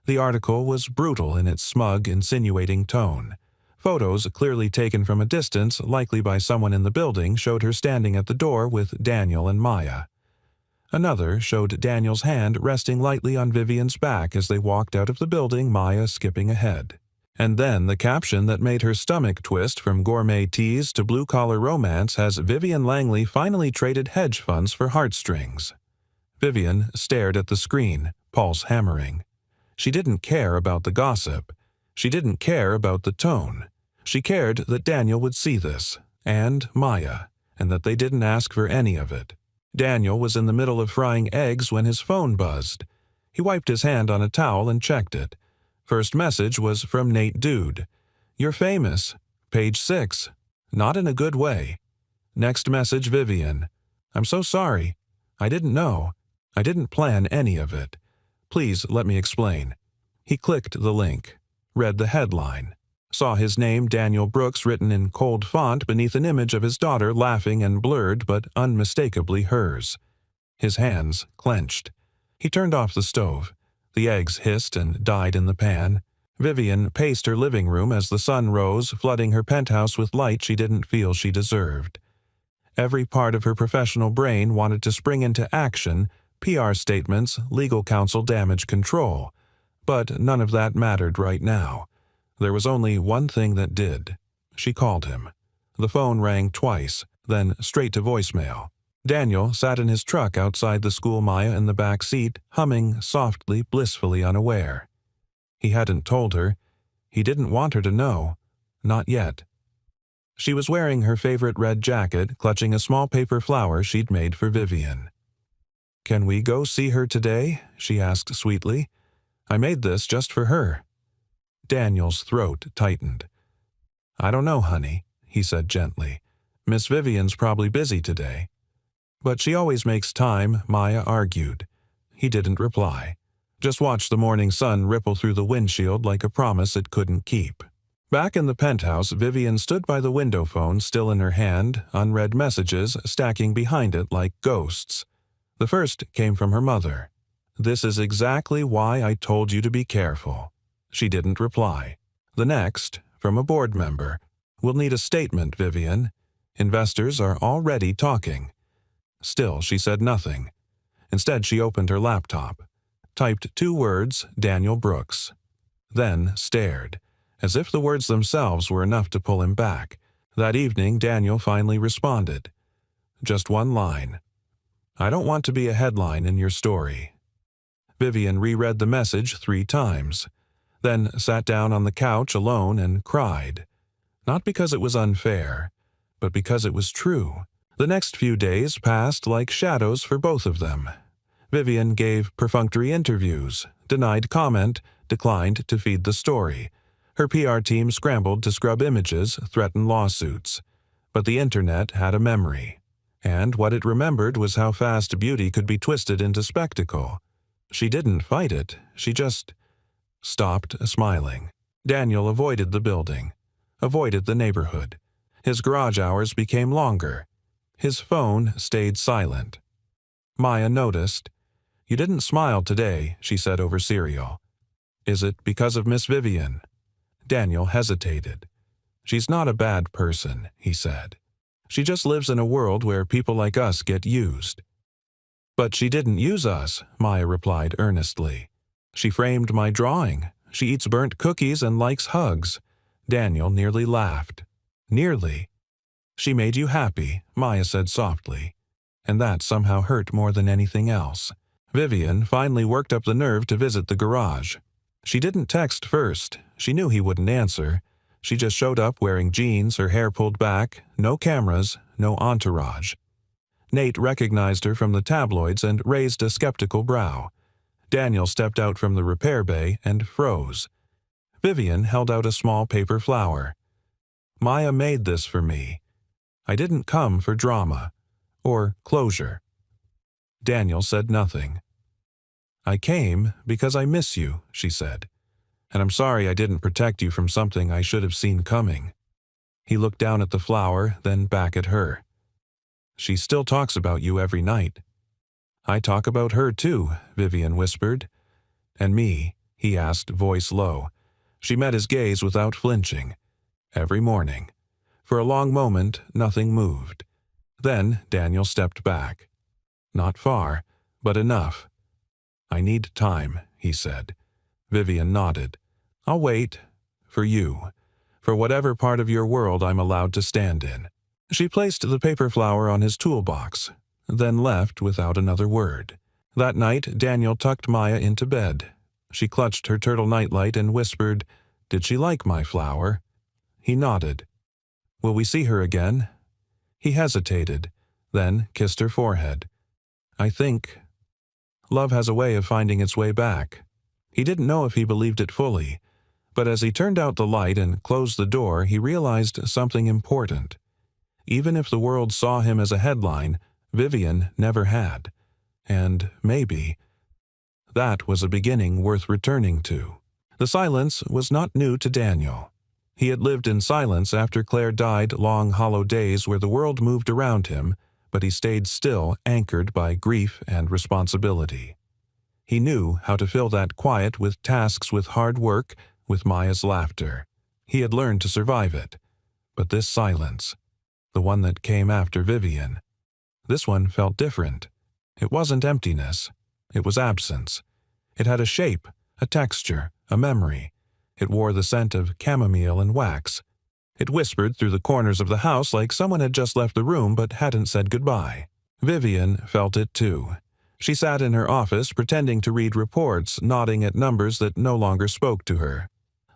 The article was brutal in its smug, insinuating tone. Photos, clearly taken from a distance, likely by someone in the building, showed her standing at the door with Daniel and Maya. Another showed Daniel's hand resting lightly on Vivian's back as they walked out of the building, Maya skipping ahead. And then the caption that made her stomach twist from gourmet teas to blue-collar romance has Vivian Langley finally traded hedge funds for heartstrings. Vivian stared at the screen, pulse hammering. She didn't care about the gossip. She didn't care about the tone. She cared that Daniel would see this, and Maya, and that they didn't ask for any of it. Daniel was in the middle of frying eggs when his phone buzzed. He wiped his hand on a towel and checked it. First message was from Nate Dude. "You're famous. Page 6. Not in a good way." Next message, Vivian. "I'm so sorry. I didn't know. I didn't plan any of it. Please let me explain." He clicked the link, read the headline, saw his name, Daniel Brooks, written in cold font beneath an image of his daughter laughing and blurred but unmistakably hers. His hands clenched. He turned off the stove. The eggs hissed and died in the pan. Vivian paced her living room as the sun rose, flooding her penthouse with light she didn't feel she deserved. Every part of her professional brain wanted to spring into action: PR statements, legal counsel, damage control. But none of that mattered right now. There was only one thing that did. She called him. The phone rang twice, then straight to voicemail. Daniel sat in his truck outside the school, Maya in the back seat, humming softly, blissfully unaware. He hadn't told her. He didn't want her to know. Not yet. She was wearing her favorite red jacket, clutching a small paper flower she'd made for Vivian. "Can we go see her today?" she asked sweetly. "I made this just for her." Daniel's throat tightened. "I don't know, honey," he said gently. "Miss Vivian's probably busy today." "But she always makes time," Maya argued. He didn't reply. Just watched the morning sun ripple through the windshield like a promise it couldn't keep. Back in the penthouse, Vivian stood by the window phone, still in her hand, unread messages stacking behind it like ghosts. The first came from her mother. "This is exactly why I told you to be careful." She didn't reply. The next, from a board member. "We'll need a statement, Vivian. Investors are already talking." Still, she said nothing. Instead, she opened her laptop, typed 2 words, Daniel Brooks, then stared, as if the words themselves were enough to pull him back. That evening, Daniel finally responded. Just one line. "I don't want to be a headline in your story." Vivian reread the message 3 times, then sat down on the couch alone and cried. Not because it was unfair, but because it was true. The next few days passed like shadows for both of them. Vivian gave perfunctory interviews, denied comment, declined to feed the story. Her PR team scrambled to scrub images, threaten lawsuits. But the internet had a memory. And what it remembered was how fast beauty could be twisted into spectacle. She didn't fight it. She just stopped smiling. Daniel avoided the building, avoided the neighborhood. His garage hours became longer. His phone stayed silent. Maya noticed. "You didn't smile today," she said over cereal. "Is it because of Miss Vivian?" Daniel hesitated. "She's not a bad person," he said. "She just lives in a world where people like us get used." "But she didn't use us," Maya replied earnestly. "She framed my drawing. She eats burnt cookies and likes hugs." Daniel nearly laughed. "Nearly?" "She made you happy," Maya said softly. And that somehow hurt more than anything else. Vivian finally worked up the nerve to visit the garage. She didn't text first. She knew he wouldn't answer. She just showed up wearing jeans, her hair pulled back, no cameras, no entourage. Nate recognized her from the tabloids and raised a skeptical brow. Daniel stepped out from the repair bay and froze. Vivian held out a small paper flower. "Maya made this for me. I didn't come for drama. Or closure." Daniel said nothing. "I came because I miss you," she said. "And I'm sorry I didn't protect you from something I should have seen coming." He looked down at the flower, then back at her. "She still talks about you every night." "I talk about her too," Vivian whispered. "And me?" he asked, voice low. She met his gaze without flinching. every morning. For a long moment, nothing moved. Then Daniel stepped back. Not far, but enough. "I need time," he said. Vivian nodded. "I'll wait. For you. For whatever part of your world I'm allowed to stand in." She placed the paper flower on his toolbox, then left without another word. That night, Daniel tucked Maya into bed. She clutched her turtle nightlight and whispered, "Did she like my flower?" He nodded. "Will we see her again?" He hesitated, then kissed her forehead. "I think love has a way of finding its way back." He didn't know if he believed it fully, but as he turned out the light and closed the door, he realized something important. Even if the world saw him as a headline, Vivian never had. And maybe that was a beginning worth returning to. The silence was not new to Daniel. He had lived in silence after Claire died, long hollow days where the world moved around him, but he stayed still, anchored by grief and responsibility. He knew how to fill that quiet with tasks, with hard work, with Maya's laughter. He had learned to survive it. But this silence, the one that came after Vivian, this one felt different. It wasn't emptiness. It was absence. It had a shape, a texture, a memory. It wore the scent of chamomile and wax. It whispered through the corners of the house like someone had just left the room but hadn't said goodbye. Vivian felt it too. She sat in her office pretending to read reports, nodding at numbers that no longer spoke to her.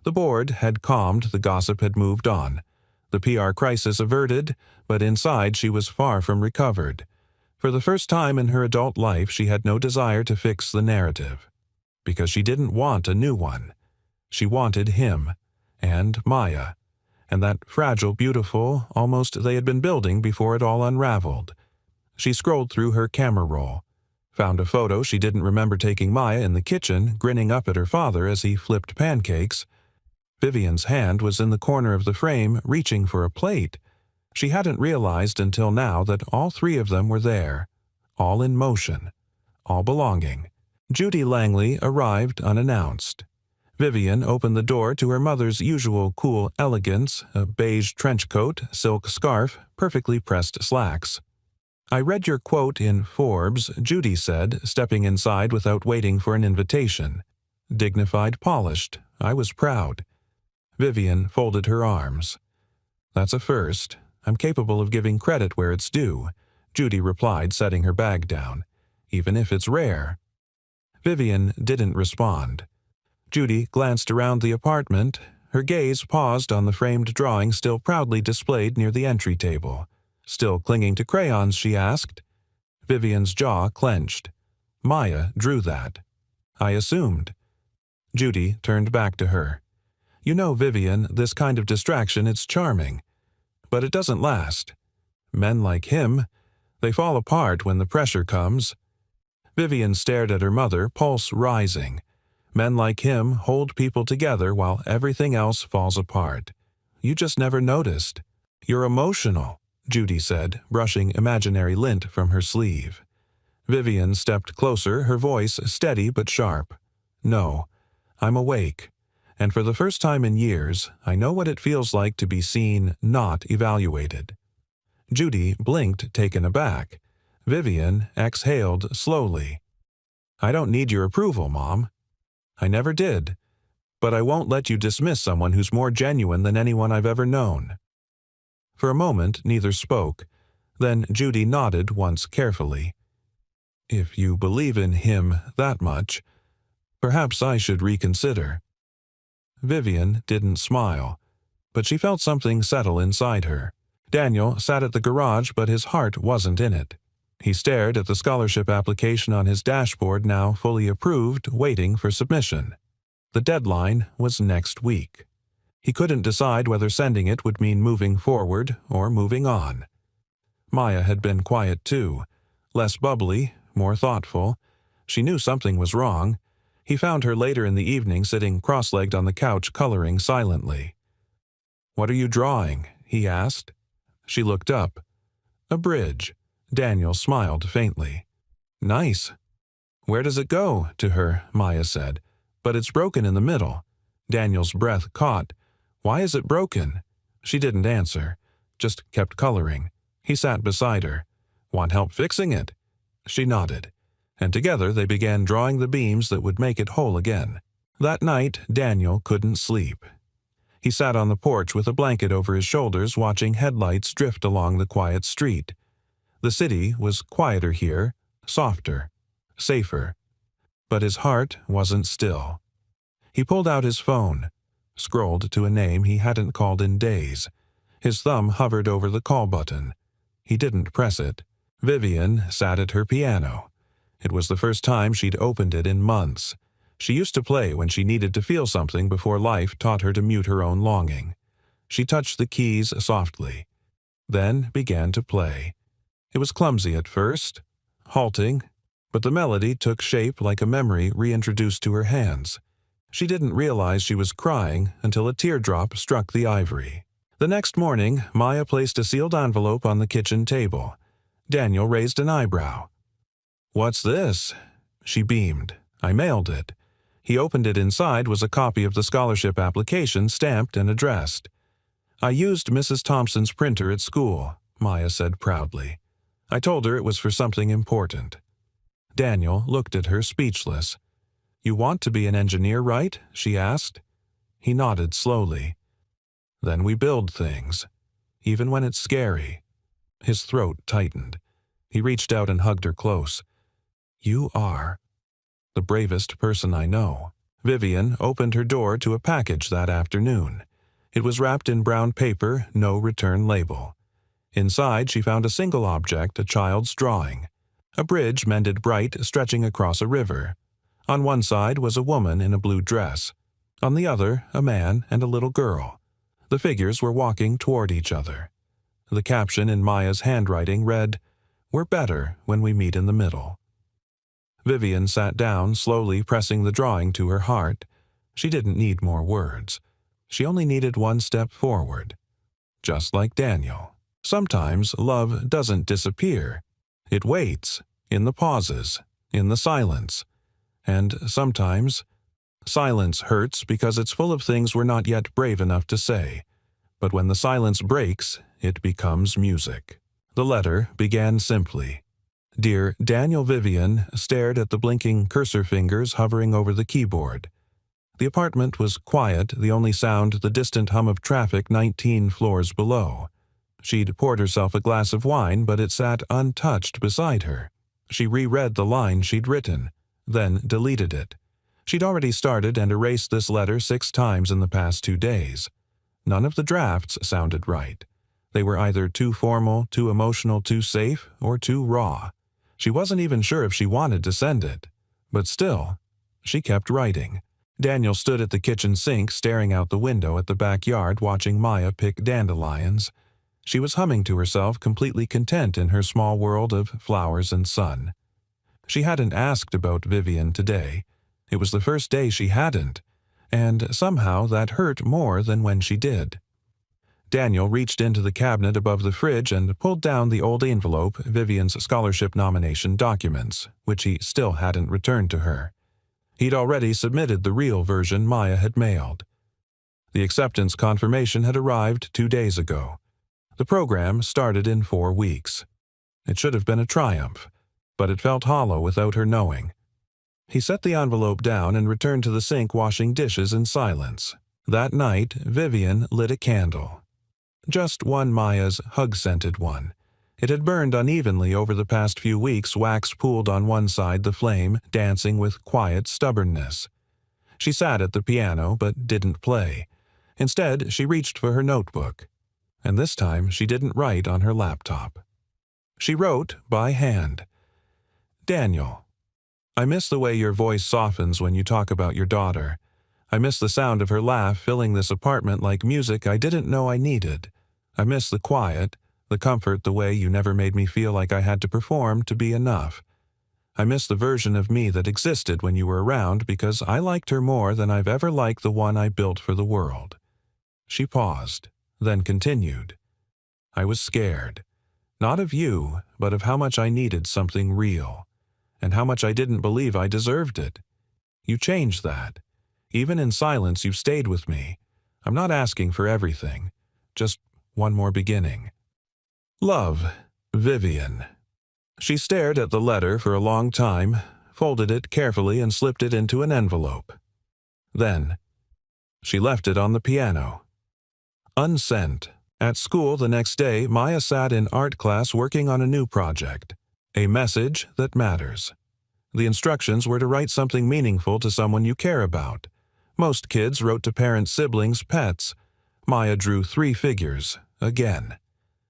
The board had calmed, the gossip had moved on. The PR crisis averted, but inside she was far from recovered. For the first time in her adult life, she had no desire to fix the narrative. Because she didn't want a new one. She wanted him, and Maya, and that fragile, beautiful, almost they had been building before it all unraveled. She scrolled through her camera roll, found a photo she didn't remember taking Maya in the kitchen, grinning up at her father as he flipped pancakes. Vivian's hand was in the corner of the frame, reaching for a plate. She hadn't realized until now that all three of them were there, all in motion, all belonging. Judy Langley arrived unannounced. Vivian opened the door to her mother's usual cool elegance, a beige trench coat, silk scarf, perfectly pressed slacks. "I read your quote in Forbes," Judy said, stepping inside without waiting for an invitation. Dignified, polished. I was proud. Vivian folded her arms. "That's a first. I'm capable of giving credit where it's due," Judy replied, setting her bag down. "Even if it's rare." Vivian didn't respond. Judy glanced around the apartment. Her gaze paused on the framed drawing still proudly displayed near the entry table. "Still clinging to crayons?" she asked. Vivian's jaw clenched. "Maya drew that." "I assumed." Judy turned back to her. "You know, Vivian, this kind of distraction, it's charming. But it doesn't last. Men like him, they fall apart when the pressure comes." Vivian stared at her mother, pulse rising. Men like him hold people together while everything else falls apart. "You just never noticed. You're emotional," Judy said, brushing imaginary lint from her sleeve. Vivian stepped closer, her voice steady but sharp. "No, I'm awake. And for the first time in years, I know what it feels like to be seen, not evaluated." Judy blinked, taken aback. Vivian exhaled slowly. "I don't need your approval, Mom. I never did. But I won't let you dismiss someone who's more genuine than anyone I've ever known." For a moment, neither spoke. Then Judy nodded once carefully. "If you believe in him that much, perhaps I should reconsider." Vivian didn't smile, but she felt something settle inside her. Daniel sat at the garage, but his heart wasn't in it. He stared at the scholarship application on his dashboard, now fully approved, waiting for submission. The deadline was next week. He couldn't decide whether sending it would mean moving forward or moving on. Maya had been quiet too, less bubbly, more thoughtful. She knew something was wrong. He found her later in the evening sitting cross-legged on the couch, coloring silently. "What are you drawing?" he asked. She looked up. "A bridge." Daniel smiled faintly. "Nice." "Where does it go?" to her, Maya said. "But it's broken in the middle." Daniel's breath caught. "Why is it broken?" She didn't answer, just kept coloring. He sat beside her. "Want help fixing it?" She nodded, and together they began drawing the beams that would make it whole again. That night, Daniel couldn't sleep. He sat on the porch with a blanket over his shoulders, watching headlights drift along the quiet street. The city was quieter here, softer, safer. But his heart wasn't still. He pulled out his phone, scrolled to a name he hadn't called in days. His thumb hovered over the call button. He didn't press it. Vivian sat at her piano. It was the first time she'd opened it in months. She used to play when she needed to feel something before life taught her to mute her own longing. She touched the keys softly, then began to play. It was clumsy at first, halting, but the melody took shape like a memory reintroduced to her hands. She didn't realize she was crying until a teardrop struck the ivory. The next morning, Maya placed a sealed envelope on the kitchen table. Daniel raised an eyebrow. "What's this?" She beamed. "I mailed it." He opened it. Inside was a copy of the scholarship application, stamped and addressed. "I used Mrs. Thompson's printer at school," Maya said proudly. "I told her it was for something important." Daniel looked at her, speechless. "You want to be an engineer, right?" she asked. He nodded slowly. "Then we build things, even when it's scary." His throat tightened. He reached out and hugged her close. "You are the bravest person I know." Vivian opened her door to a package that afternoon. It was wrapped in brown paper, no return label. Inside, she found a single object, a child's drawing. A bridge mended bright, stretching across a river. On one side was a woman in a blue dress. On the other, a man and a little girl. The figures were walking toward each other. The caption in Maya's handwriting read, "We're better when we meet in the middle." Vivian sat down, slowly pressing the drawing to her heart. She didn't need more words. She only needed one step forward. Just like Daniel. Sometimes love doesn't disappear. It waits, in the pauses, in the silence. And sometimes, silence hurts because it's full of things we're not yet brave enough to say. But when the silence breaks, it becomes music. The letter began simply. Dear Daniel. Vivian stared at the blinking cursor fingers hovering over the keyboard. The apartment was quiet, the only sound the distant hum of traffic 19 floors below. She'd poured herself a glass of wine, but it sat untouched beside her. She reread the line she'd written, then deleted it. She'd already started and erased this letter 6 times in the past 2 days. None of the drafts sounded right. They were either too formal, too emotional, too safe, or too raw. She wasn't even sure if she wanted to send it. But still, she kept writing. Daniel stood at the kitchen sink, staring out the window at the backyard, watching Maya pick dandelions. She was humming to herself, completely content in her small world of flowers and sun. She hadn't asked about Vivian today. It was the first day she hadn't, and somehow that hurt more than when she did. Daniel reached into the cabinet above the fridge and pulled down the old envelope, Vivian's scholarship nomination documents, which he still hadn't returned to her. He'd already submitted the real version Maya had mailed. The acceptance confirmation had arrived 2 days ago. The program started in 4 weeks. It should have been a triumph, but it felt hollow without her knowing. He set the envelope down and returned to the sink, washing dishes in silence. That night, Vivian lit a candle. Just one, Maya's hug-scented one. It had burned unevenly over the past few weeks, wax pooled on one side, the flame dancing with quiet stubbornness. She sat at the piano but didn't play. Instead, she reached for her notebook. And this time she didn't write on her laptop. She wrote by hand. Daniel, I miss the way your voice softens when you talk about your daughter. I miss the sound of her laugh filling this apartment like music I didn't know I needed. I miss the quiet, the comfort, the way you never made me feel like I had to perform to be enough. I miss the version of me that existed when you were around because I liked her more than I've ever liked the one I built for the world. She paused, then continued. I was scared. Not of you, but of how much I needed something real, and how much I didn't believe I deserved it. You changed that. Even in silence, you've stayed with me. I'm not asking for everything, just one more beginning. Love, Vivian. She stared at the letter for a long time, folded it carefully and slipped it into an envelope. Then, she left it on the piano. Unsent. At school the next day, Maya sat in art class working on a new project. A message that matters. The instructions were to write something meaningful to someone you care about. Most kids wrote to parents, siblings, pets. Maya drew 3 figures, again.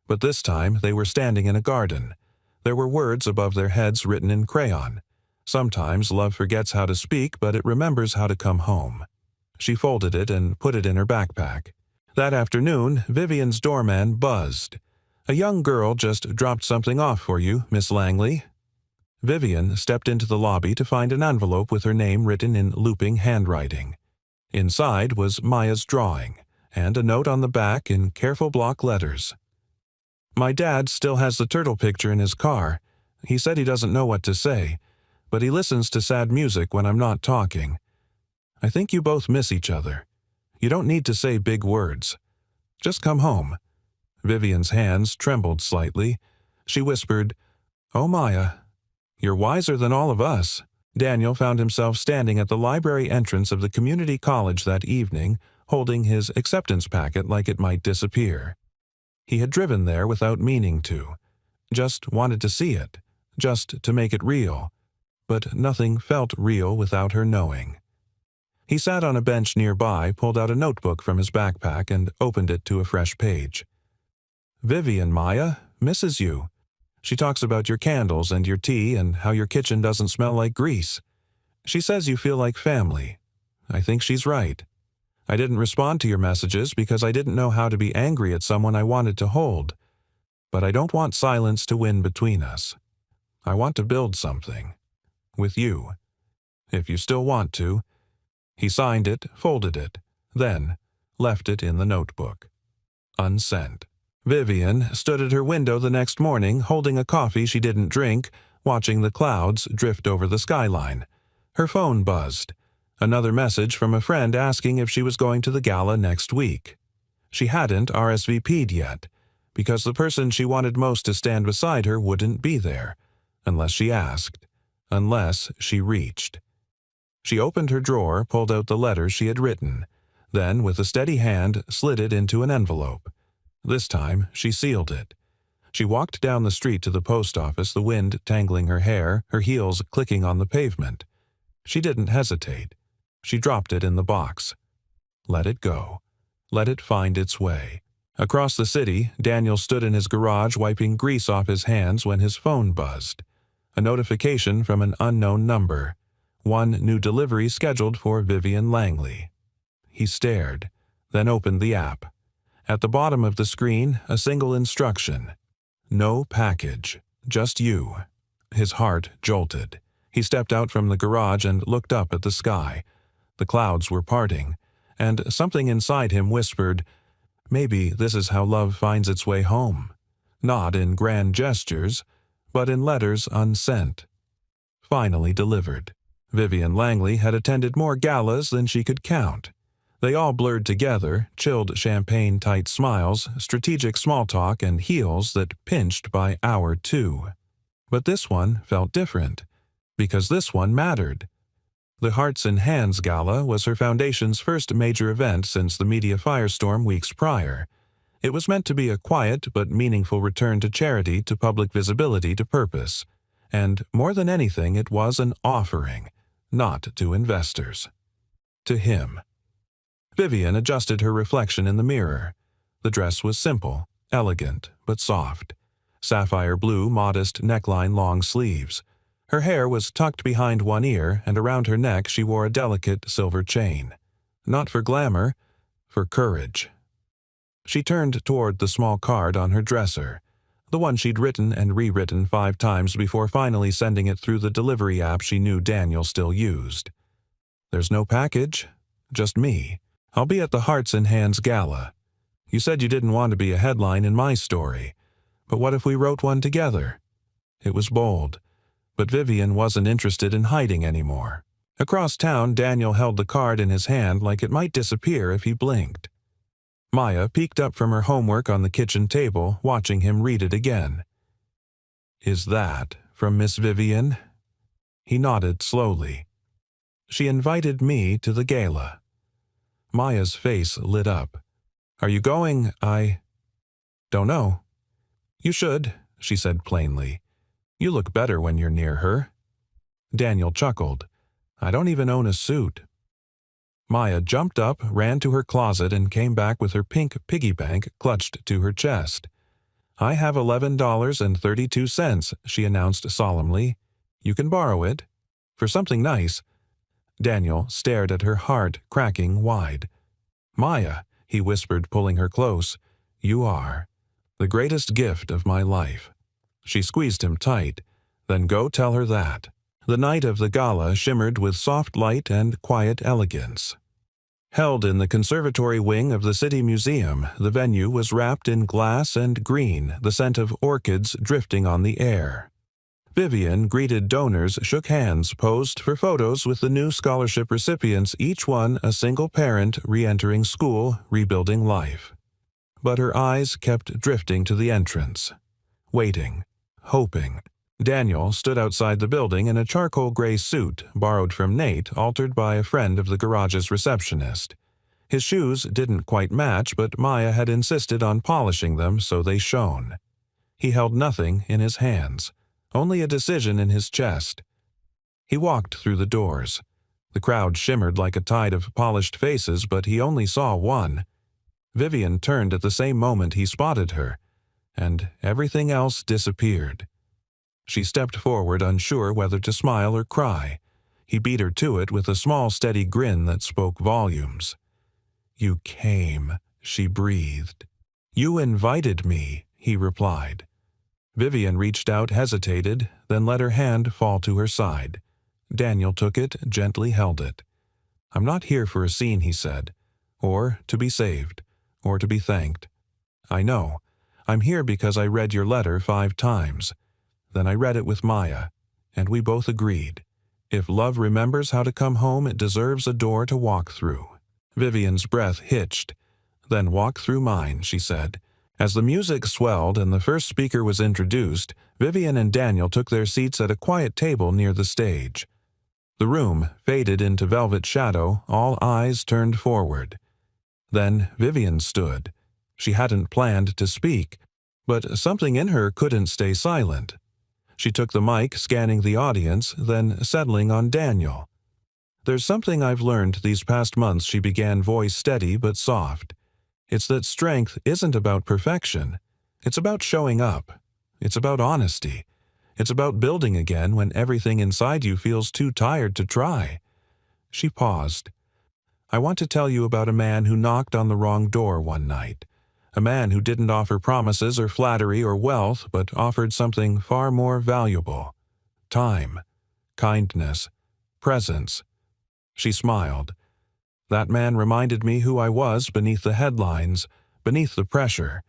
But this time they were standing in a garden. There were words above their heads written in crayon. Sometimes love forgets how to speak, but it remembers how to come home. She folded it and put it in her backpack. That afternoon, Vivian's doorman buzzed. "A young girl just dropped something off for you, Miss Langley." Vivian stepped into the lobby to find an envelope with her name written in looping handwriting. Inside was Maya's drawing, and a note on the back in careful block letters. "My dad still has the turtle picture in his car. He said he doesn't know what to say, but he listens to sad music when I'm not talking. I think you both miss each other. You don't need to say big words. Just come home." Vivian's hands trembled slightly. She whispered, "Oh, Maya, you're wiser than all of us." Daniel found himself standing at the library entrance of the community college that evening, holding his acceptance packet like it might disappear. He had driven there without meaning to. Just wanted to see it, just to make it real. But nothing felt real without her knowing. He sat on a bench nearby, pulled out a notebook from his backpack, and opened it to a fresh page. "Vivian, Maya, misses you. She talks about your candles and your tea and how your kitchen doesn't smell like grease. She says you feel like family. I think she's right. I didn't respond to your messages because I didn't know how to be angry at someone I wanted to hold. But I don't want silence to win between us. I want to build something. With you. If you still want to." He signed it, folded it, then left it in the notebook. Unsent. Vivian stood at her window the next morning, holding a coffee she didn't drink, watching the clouds drift over the skyline. Her phone buzzed. Another message from a friend asking if she was going to the gala next week. She hadn't RSVP'd yet, because the person she wanted most to stand beside her wouldn't be there, unless she asked, unless she reached. She opened her drawer, pulled out the letter she had written, then, with a steady hand, slid it into an envelope. This time, she sealed it. She walked down the street to the post office, the wind tangling her hair, her heels clicking on the pavement. She didn't hesitate. She dropped it in the box. Let it go. Let it find its way. Across the city, Daniel stood in his garage wiping grease off his hands when his phone buzzed. A notification from an unknown number. One new delivery scheduled for Vivian Langley. He stared, then opened the app. At the bottom of the screen, a single instruction. "No package. Just you." His heart jolted. He stepped out from the garage and looked up at the sky. The clouds were parting, and something inside him whispered, maybe this is how love finds its way home. Not in grand gestures, but in letters unsent. Finally delivered. Vivian Langley had attended more galas than she could count. They all blurred together, chilled champagne-tight smiles, strategic small talk, and heels that pinched by hour 2. But this one felt different, because this one mattered. The Hearts and Hands Gala was her foundation's first major event since the media firestorm weeks prior. It was meant to be a quiet but meaningful return to charity, to public visibility, to purpose. And more than anything, it was an offering, not to investors. To him. Vivian adjusted her reflection in the mirror. The dress was simple, elegant, but soft. Sapphire blue, modest neckline, long sleeves. Her hair was tucked behind one ear, and around her neck she wore a delicate silver chain. Not for glamour, for courage. She turned toward the small card on her dresser, the one she'd written and rewritten 5 times before finally sending it through the delivery app she knew Daniel still used. "There's no package, just me. I'll be at the Hearts and Hands Gala. You said you didn't want to be a headline in my story, but what if we wrote one together?" It was bold. But Vivian wasn't interested in hiding anymore. Across town, Daniel held the card in his hand like it might disappear if he blinked. Maya peeked up from her homework on the kitchen table, watching him read it again. "Is that from Miss Vivian?" He nodded slowly. "She invited me to the gala." Maya's face lit up. "Are you going?" "I don't know." "You should," she said plainly. "You look better when you're near her." Daniel chuckled. "I don't even own a suit." Maya jumped up, ran to her closet, and came back with her pink piggy bank clutched to her chest. "I have $11.32, she announced solemnly. "You can borrow it. For something nice." Daniel stared at her heart, cracking wide. "Maya," he whispered, pulling her close, "you are the greatest gift of my life." She squeezed him tight. "Then go tell her that." The night of the gala shimmered with soft light and quiet elegance. Held in the conservatory wing of the City Museum, the venue was wrapped in glass and green, the scent of orchids drifting on the air. Vivian greeted donors, shook hands, posed for photos with the new scholarship recipients, each one a single parent re-entering school, rebuilding life. But her eyes kept drifting to the entrance. Waiting. Hoping. Daniel stood outside the building in a charcoal gray suit, borrowed from Nate, altered by a friend of the garage's receptionist. His shoes didn't quite match, but Maya had insisted on polishing them so they shone. He held nothing in his hands, only a decision in his chest. He walked through the doors. The crowd shimmered like a tide of polished faces, but he only saw one. Vivian turned at the same moment he spotted her, and everything else disappeared. She stepped forward, unsure whether to smile or cry. He beat her to it with a small, steady grin that spoke volumes. "You came," she breathed. "You invited me," he replied. Vivian reached out, hesitated, then let her hand fall to her side. Daniel took it, gently held it. "I'm not here for a scene," he said, "or to be saved, or to be thanked. I know. I'm here because I read your letter 5 times. Then I read it with Maya, and we both agreed. If love remembers how to come home, it deserves a door to walk through." Vivian's breath hitched. "Then walk through mine," she said. As the music swelled and the first speaker was introduced, Vivian and Daniel took their seats at a quiet table near the stage. The room faded into velvet shadow, all eyes turned forward. Then Vivian stood. She hadn't planned to speak, but something in her couldn't stay silent. She took the mic, scanning the audience, then settling on Daniel. "There's something I've learned these past months," she began, voice steady but soft. "It's that strength isn't about perfection. It's about showing up. It's about honesty. It's about building again when everything inside you feels too tired to try." She paused. "I want to tell you about a man who knocked on the wrong door one night. A man who didn't offer promises or flattery or wealth, but offered something far more valuable. Time, kindness, presence." She smiled. "That man reminded me who I was beneath the headlines, beneath the pressure.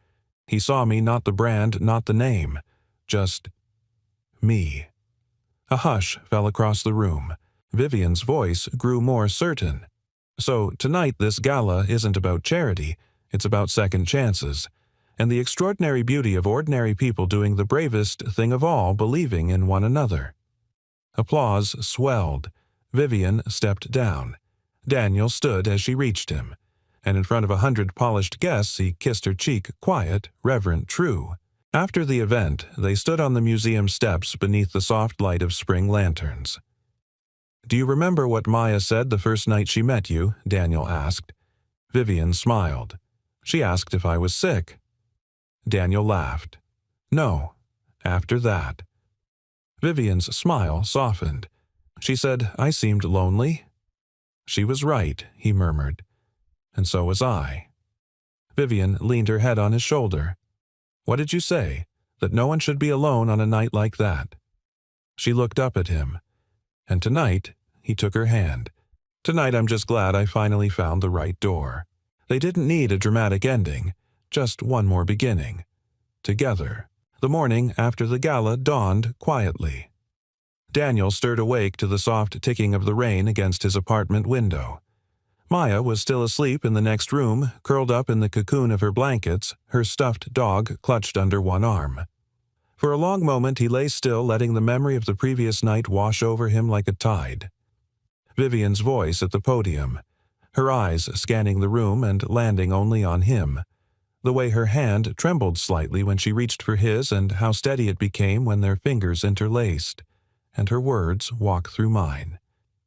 He saw me, not the brand, not the name, just me." A hush fell across the room. Vivian's voice grew more certain. "So tonight this gala isn't about charity. It's about second chances, and the extraordinary beauty of ordinary people doing the bravest thing of all, believing in one another." Applause swelled. Vivian stepped down. Daniel stood as she reached him, and in front of 100 polished guests he kissed her cheek, quiet, reverent, true. After the event, they stood on the museum steps beneath the soft light of spring lanterns. "Do you remember what Maya said the first night she met you?" Daniel asked. Vivian smiled. "She asked if I was sick." Daniel laughed. "No, after that." Vivian's smile softened. She said I seemed lonely. "She was right," he murmured. "And so was I." Vivian leaned her head on his shoulder. "What did you say? That no one should be alone on a night like that?" She looked up at him. "And tonight," he took her hand. "Tonight I'm just glad I finally found the right door." They didn't need a dramatic ending, just one more beginning. Together. The morning after the gala dawned quietly. Daniel stirred awake to the soft ticking of the rain against his apartment window. Maya was still asleep in the next room, curled up in the cocoon of her blankets, her stuffed dog clutched under one arm. For a long moment he lay still, letting the memory of the previous night wash over him like a tide. Vivian's voice at the podium, her eyes scanning the room and landing only on him. The way her hand trembled slightly when she reached for his, and how steady it became when their fingers interlaced. And her words walk through mine.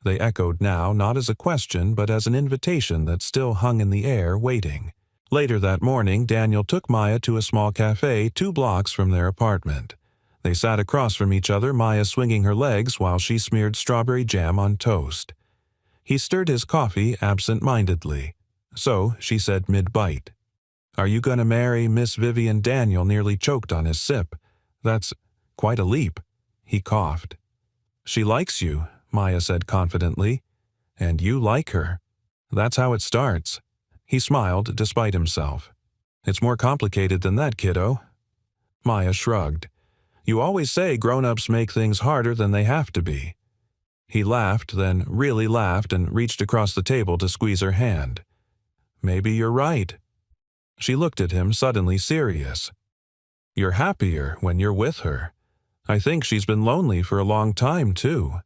They echoed now not as a question but as an invitation that still hung in the air, waiting. Later that morning, Daniel took Maya to a small cafe 2 blocks from their apartment. They sat across from each other, Maya swinging her legs while she smeared strawberry jam on toast. He stirred his coffee absent-mindedly. So she said mid-bite, "Are you going to marry Miss Vivian?" Daniel nearly choked on his sip. "That's quite a leap." He coughed. "She likes you," Maya said confidently. "And you like her. That's how it starts." He smiled despite himself. "It's more complicated than that, kiddo." Maya shrugged. "You always say grown-ups make things harder than they have to be." He laughed, then really laughed, and reached across the table to squeeze her hand. "Maybe you're right." She looked at him, suddenly serious. "You're happier when you're with her. I think she's been lonely for a long time, too."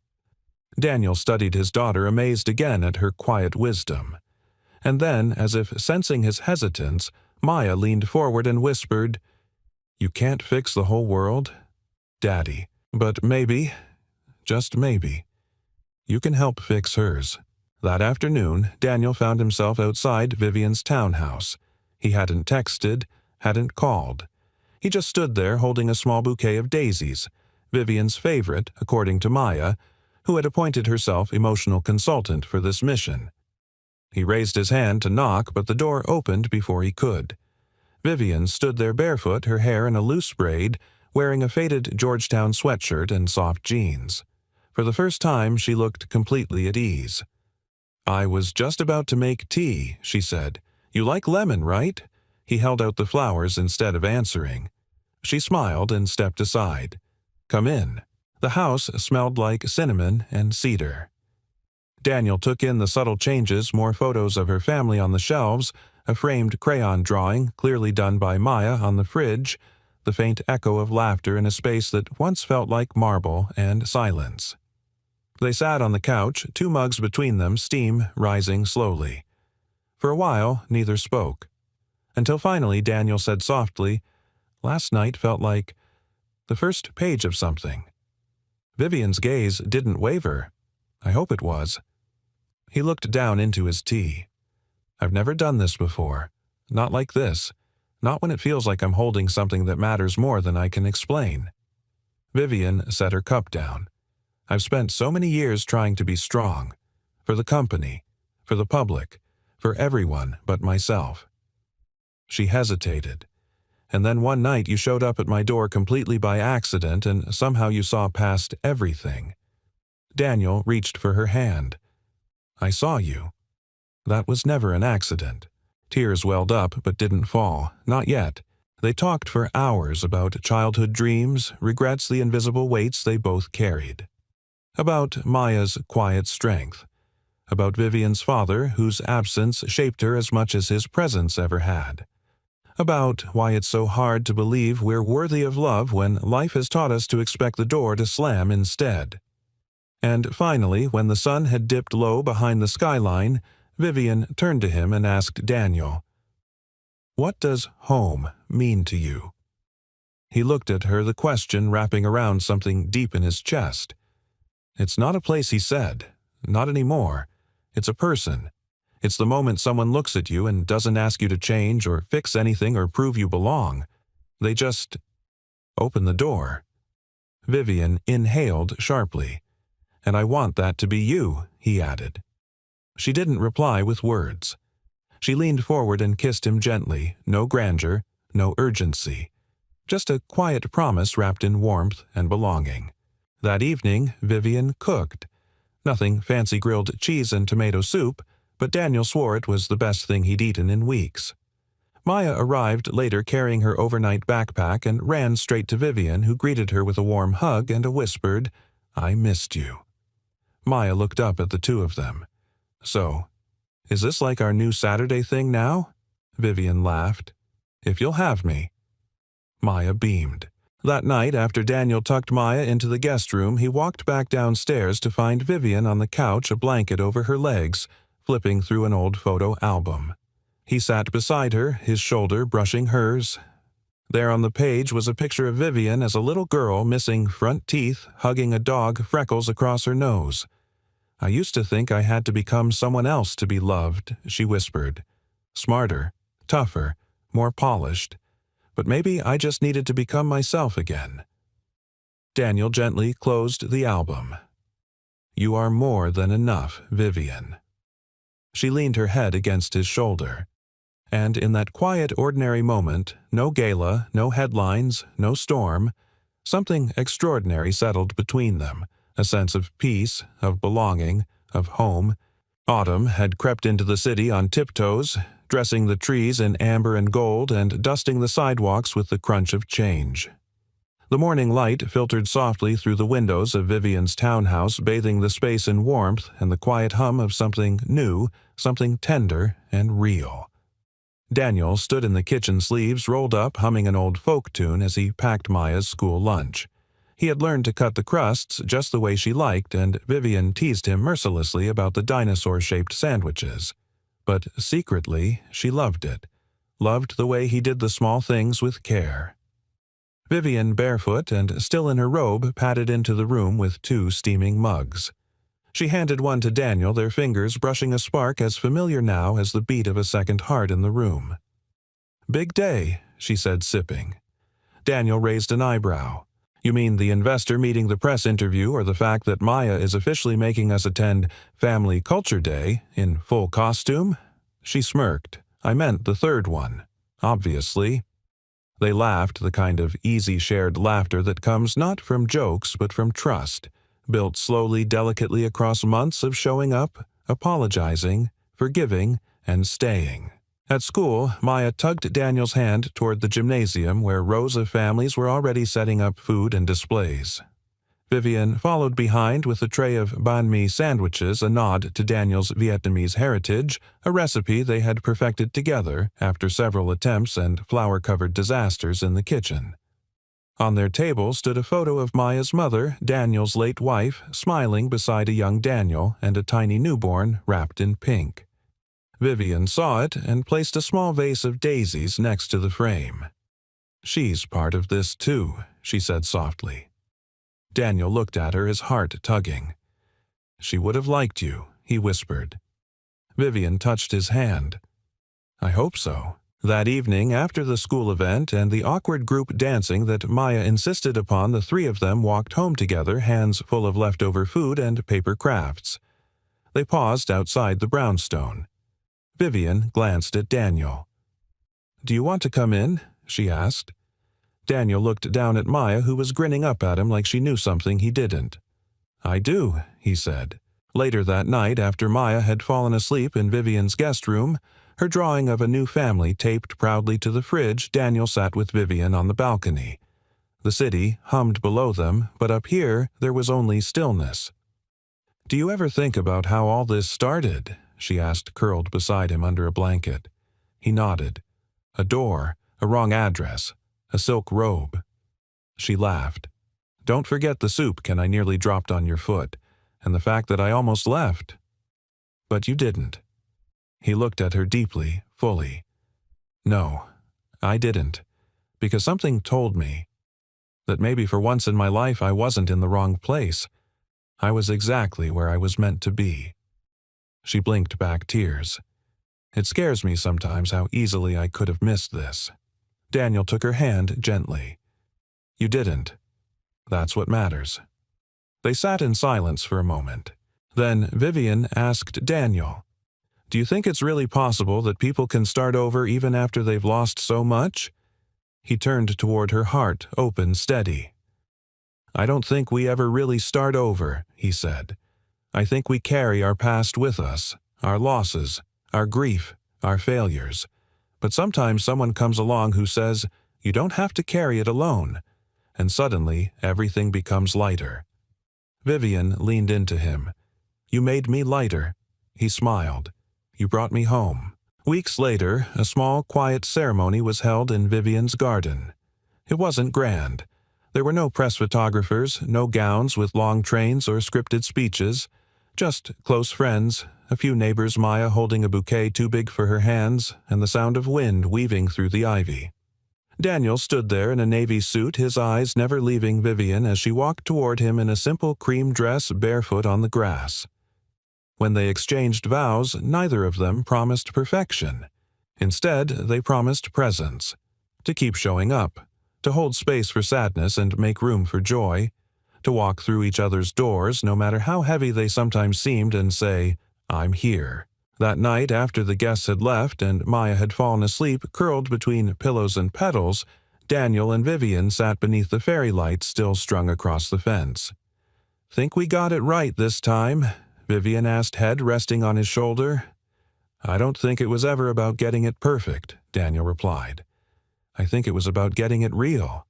Daniel studied his daughter, amazed again at her quiet wisdom. And then, as if sensing his hesitance, Maya leaned forward and whispered, "You can't fix the whole world, Daddy, but maybe, just maybe, you can help fix hers." That afternoon, Daniel found himself outside Vivian's townhouse. He hadn't texted, hadn't called. He just stood there holding a small bouquet of daisies, Vivian's favorite, according to Maya, who had appointed herself emotional consultant for this mission. He raised his hand to knock, but the door opened before he could. Vivian stood there barefoot, her hair in a loose braid, wearing a faded Georgetown sweatshirt and soft jeans. For the first time, she looked completely at ease. "I was just about to make tea," she said. "You like lemon, right?" He held out the flowers instead of answering. She smiled and stepped aside. "Come in." The house smelled like cinnamon and cedar. Daniel took in the subtle changes, more photos of her family on the shelves, a framed crayon drawing, clearly done by Maya, on the fridge, the faint echo of laughter in a space that once felt like marble, and silence. They sat on the couch, 2 mugs between them, steam rising slowly. For a while, neither spoke. Until finally Daniel said softly, "Last night felt like the first page of something." Vivian's gaze didn't waver. "I hope it was." He looked down into his tea. "I've never done this before. Not like this. Not when it feels like I'm holding something that matters more than I can explain." Vivian set her cup down. "I've spent so many years trying to be strong. For the company. For the public. For everyone but myself." She hesitated. "And then one night you showed up at my door completely by accident, and somehow you saw past everything." Daniel reached for her hand. "I saw you. That was never an accident." Tears welled up but didn't fall. Not yet. They talked for hours about childhood dreams, regrets, the invisible weights they both carried. About Maya's quiet strength. About Vivian's father, whose absence shaped her as much as his presence ever had. About why it's so hard to believe we're worthy of love when life has taught us to expect the door to slam instead. And finally, when the sun had dipped low behind the skyline, Vivian turned to him and asked Daniel, "What does home mean to you?" He looked at her, the question wrapping around something deep in his chest. "It's not a place," he said. "Not anymore. It's a person. It's the moment someone looks at you and doesn't ask you to change or fix anything or prove you belong. They just open the door." Vivian inhaled sharply. "And I want that to be you," he added. She didn't reply with words. She leaned forward and kissed him gently, no grandeur, no urgency. Just a quiet promise wrapped in warmth and belonging. That evening, Vivian cooked. Nothing fancy grilled cheese and tomato soup, but Daniel swore it was the best thing he'd eaten in weeks. Maya arrived later carrying her overnight backpack and ran straight to Vivian, who greeted her with a warm hug and a whispered, "I missed you." Maya looked up at the two of them. "So, Is this like our new Saturday thing now? Vivian laughed. If you'll have me. Maya beamed. That night, after Daniel tucked Maya into the guest room, he walked back downstairs to find Vivian on the couch, a blanket over her legs, flipping through an old photo album. He sat beside her, his shoulder brushing hers. There on the page was a picture of Vivian as a little girl missing front teeth, hugging a dog, freckles across her nose. I used to think I had to become someone else to be loved, she whispered. Smarter, tougher, more polished. But maybe I just needed to become myself again. Daniel gently closed the album. You are more than enough, Vivian. She leaned her head against his shoulder. And in that quiet, ordinary moment, no gala, no headlines, no storm, something extraordinary settled between them, a sense of peace, of belonging, of home. Autumn had crept into the city on tiptoes, dressing the trees in amber and gold and dusting the sidewalks with the crunch of change. The morning light filtered softly through the windows of Vivian's townhouse, bathing the space in warmth and the quiet hum of something new, something tender and real. Daniel stood in the kitchen, sleeves rolled up, humming an old folk tune as he packed Maya's school lunch. He had learned to cut the crusts just the way she liked, and Vivian teased him mercilessly about the dinosaur-shaped sandwiches. But secretly, she loved it, loved the way he did the small things with care. Vivian, barefoot and still in her robe, padded into the room with 2 steaming mugs. She handed one to Daniel, their fingers brushing a spark as familiar now as the beat of a second heart in the room. Big day, she said, sipping. Daniel raised an eyebrow. You mean the investor meeting, the press interview, or the fact that Maya is officially making us attend Family Culture Day in full costume? She smirked. I meant the third one. Obviously. They laughed, the kind of easy shared laughter that comes not from jokes but from trust, built slowly, delicately across months of showing up, apologizing, forgiving, and staying. At school, Maya tugged Daniel's hand toward the gymnasium where rows of families were already setting up food and displays. Vivian followed behind with a tray of banh mi sandwiches, a nod to Daniel's Vietnamese heritage, a recipe they had perfected together after several attempts and flour-covered disasters in the kitchen. On their table stood a photo of Maya's mother, Daniel's late wife, smiling beside a young Daniel and a tiny newborn wrapped in pink. Vivian saw it and placed a small vase of daisies next to the frame. She's part of this too, she said softly. Daniel looked at her, his heart tugging. She would have liked you, he whispered. Vivian touched his hand. I hope so. That evening, after the school event and the awkward group dancing that Maya insisted upon, the 3 of them walked home together, hands full of leftover food and paper crafts. They paused outside the brownstone. Vivian glanced at Daniel. Do you want to come in? She asked. Daniel looked down at Maya, who was grinning up at him like she knew something he didn't. I do, he said. Later that night, after Maya had fallen asleep in Vivian's guest room, her drawing of a new family taped proudly to the fridge, Daniel sat with Vivian on the balcony. The city hummed below them, but up here there was only stillness. Do you ever think about how all this started? She asked, curled beside him under a blanket. He nodded. A door, a wrong address, a silk robe. She laughed. Don't forget the soup Ken I nearly dropped on your foot, and the fact that I almost left. But you didn't. He looked at her deeply, fully. No, I didn't, because something told me that maybe for once in my life I wasn't in the wrong place. I was exactly where I was meant to be. She blinked back tears. It scares me sometimes how easily I could have missed this. Daniel took her hand gently. You didn't. That's what matters. They sat in silence for a moment. Then Vivian asked Daniel, do you think it's really possible that people can start over even after they've lost so much? He turned toward her, heart open, steady. I don't think we ever really start over, he said. I think we carry our past with us, our losses, our grief, our failures. But sometimes someone comes along who says, you don't have to carry it alone. And suddenly, everything becomes lighter. Vivian leaned into him. You made me lighter. He smiled. You brought me home." Weeks later, a small, quiet ceremony was held in Vivian's garden. It wasn't grand. There were no press photographers, no gowns with long trains or scripted speeches, just close friends, a few neighbors, Maya holding a bouquet too big for her hands, and the sound of wind weaving through the ivy. Daniel stood there in a navy suit, his eyes never leaving Vivian as she walked toward him in a simple cream dress, barefoot on the grass. When they exchanged vows, neither of them promised perfection. Instead, they promised presence, to keep showing up, to hold space for sadness and make room for joy, to walk through each other's doors, no matter how heavy they sometimes seemed, and say, "I'm here." That night, after the guests had left and Maya had fallen asleep, curled between pillows and petals, Daniel and Vivian sat beneath the fairy lights still strung across the fence. "Think we got it right this time?" Vivian asked, head resting on his shoulder. "I don't think it was ever about getting it perfect," Daniel replied. "I think it was about getting it real."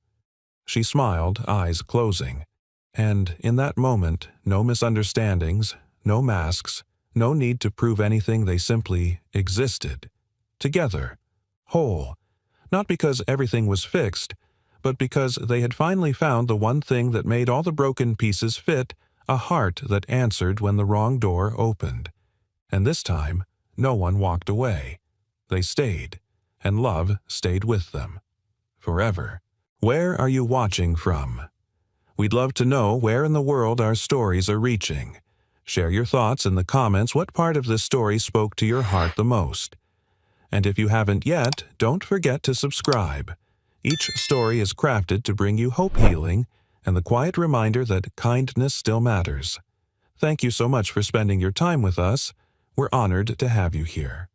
She smiled, eyes closing. And in that moment, no misunderstandings, no masks, no need to prove anything. They simply existed. Together. Whole. Not because everything was fixed, but because they had finally found the one thing that made all the broken pieces fit, a heart that answered when the wrong door opened. And this time, no one walked away. They stayed, and love stayed with them. Forever. Where are you watching from? We'd love to know where in the world our stories are reaching. Share your thoughts in the comments. What part of this story spoke to your heart the most? And if you haven't yet, don't forget to subscribe. Each story is crafted to bring you hope, healing, and the quiet reminder that kindness still matters. Thank you so much for spending your time with us. We're honored to have you here.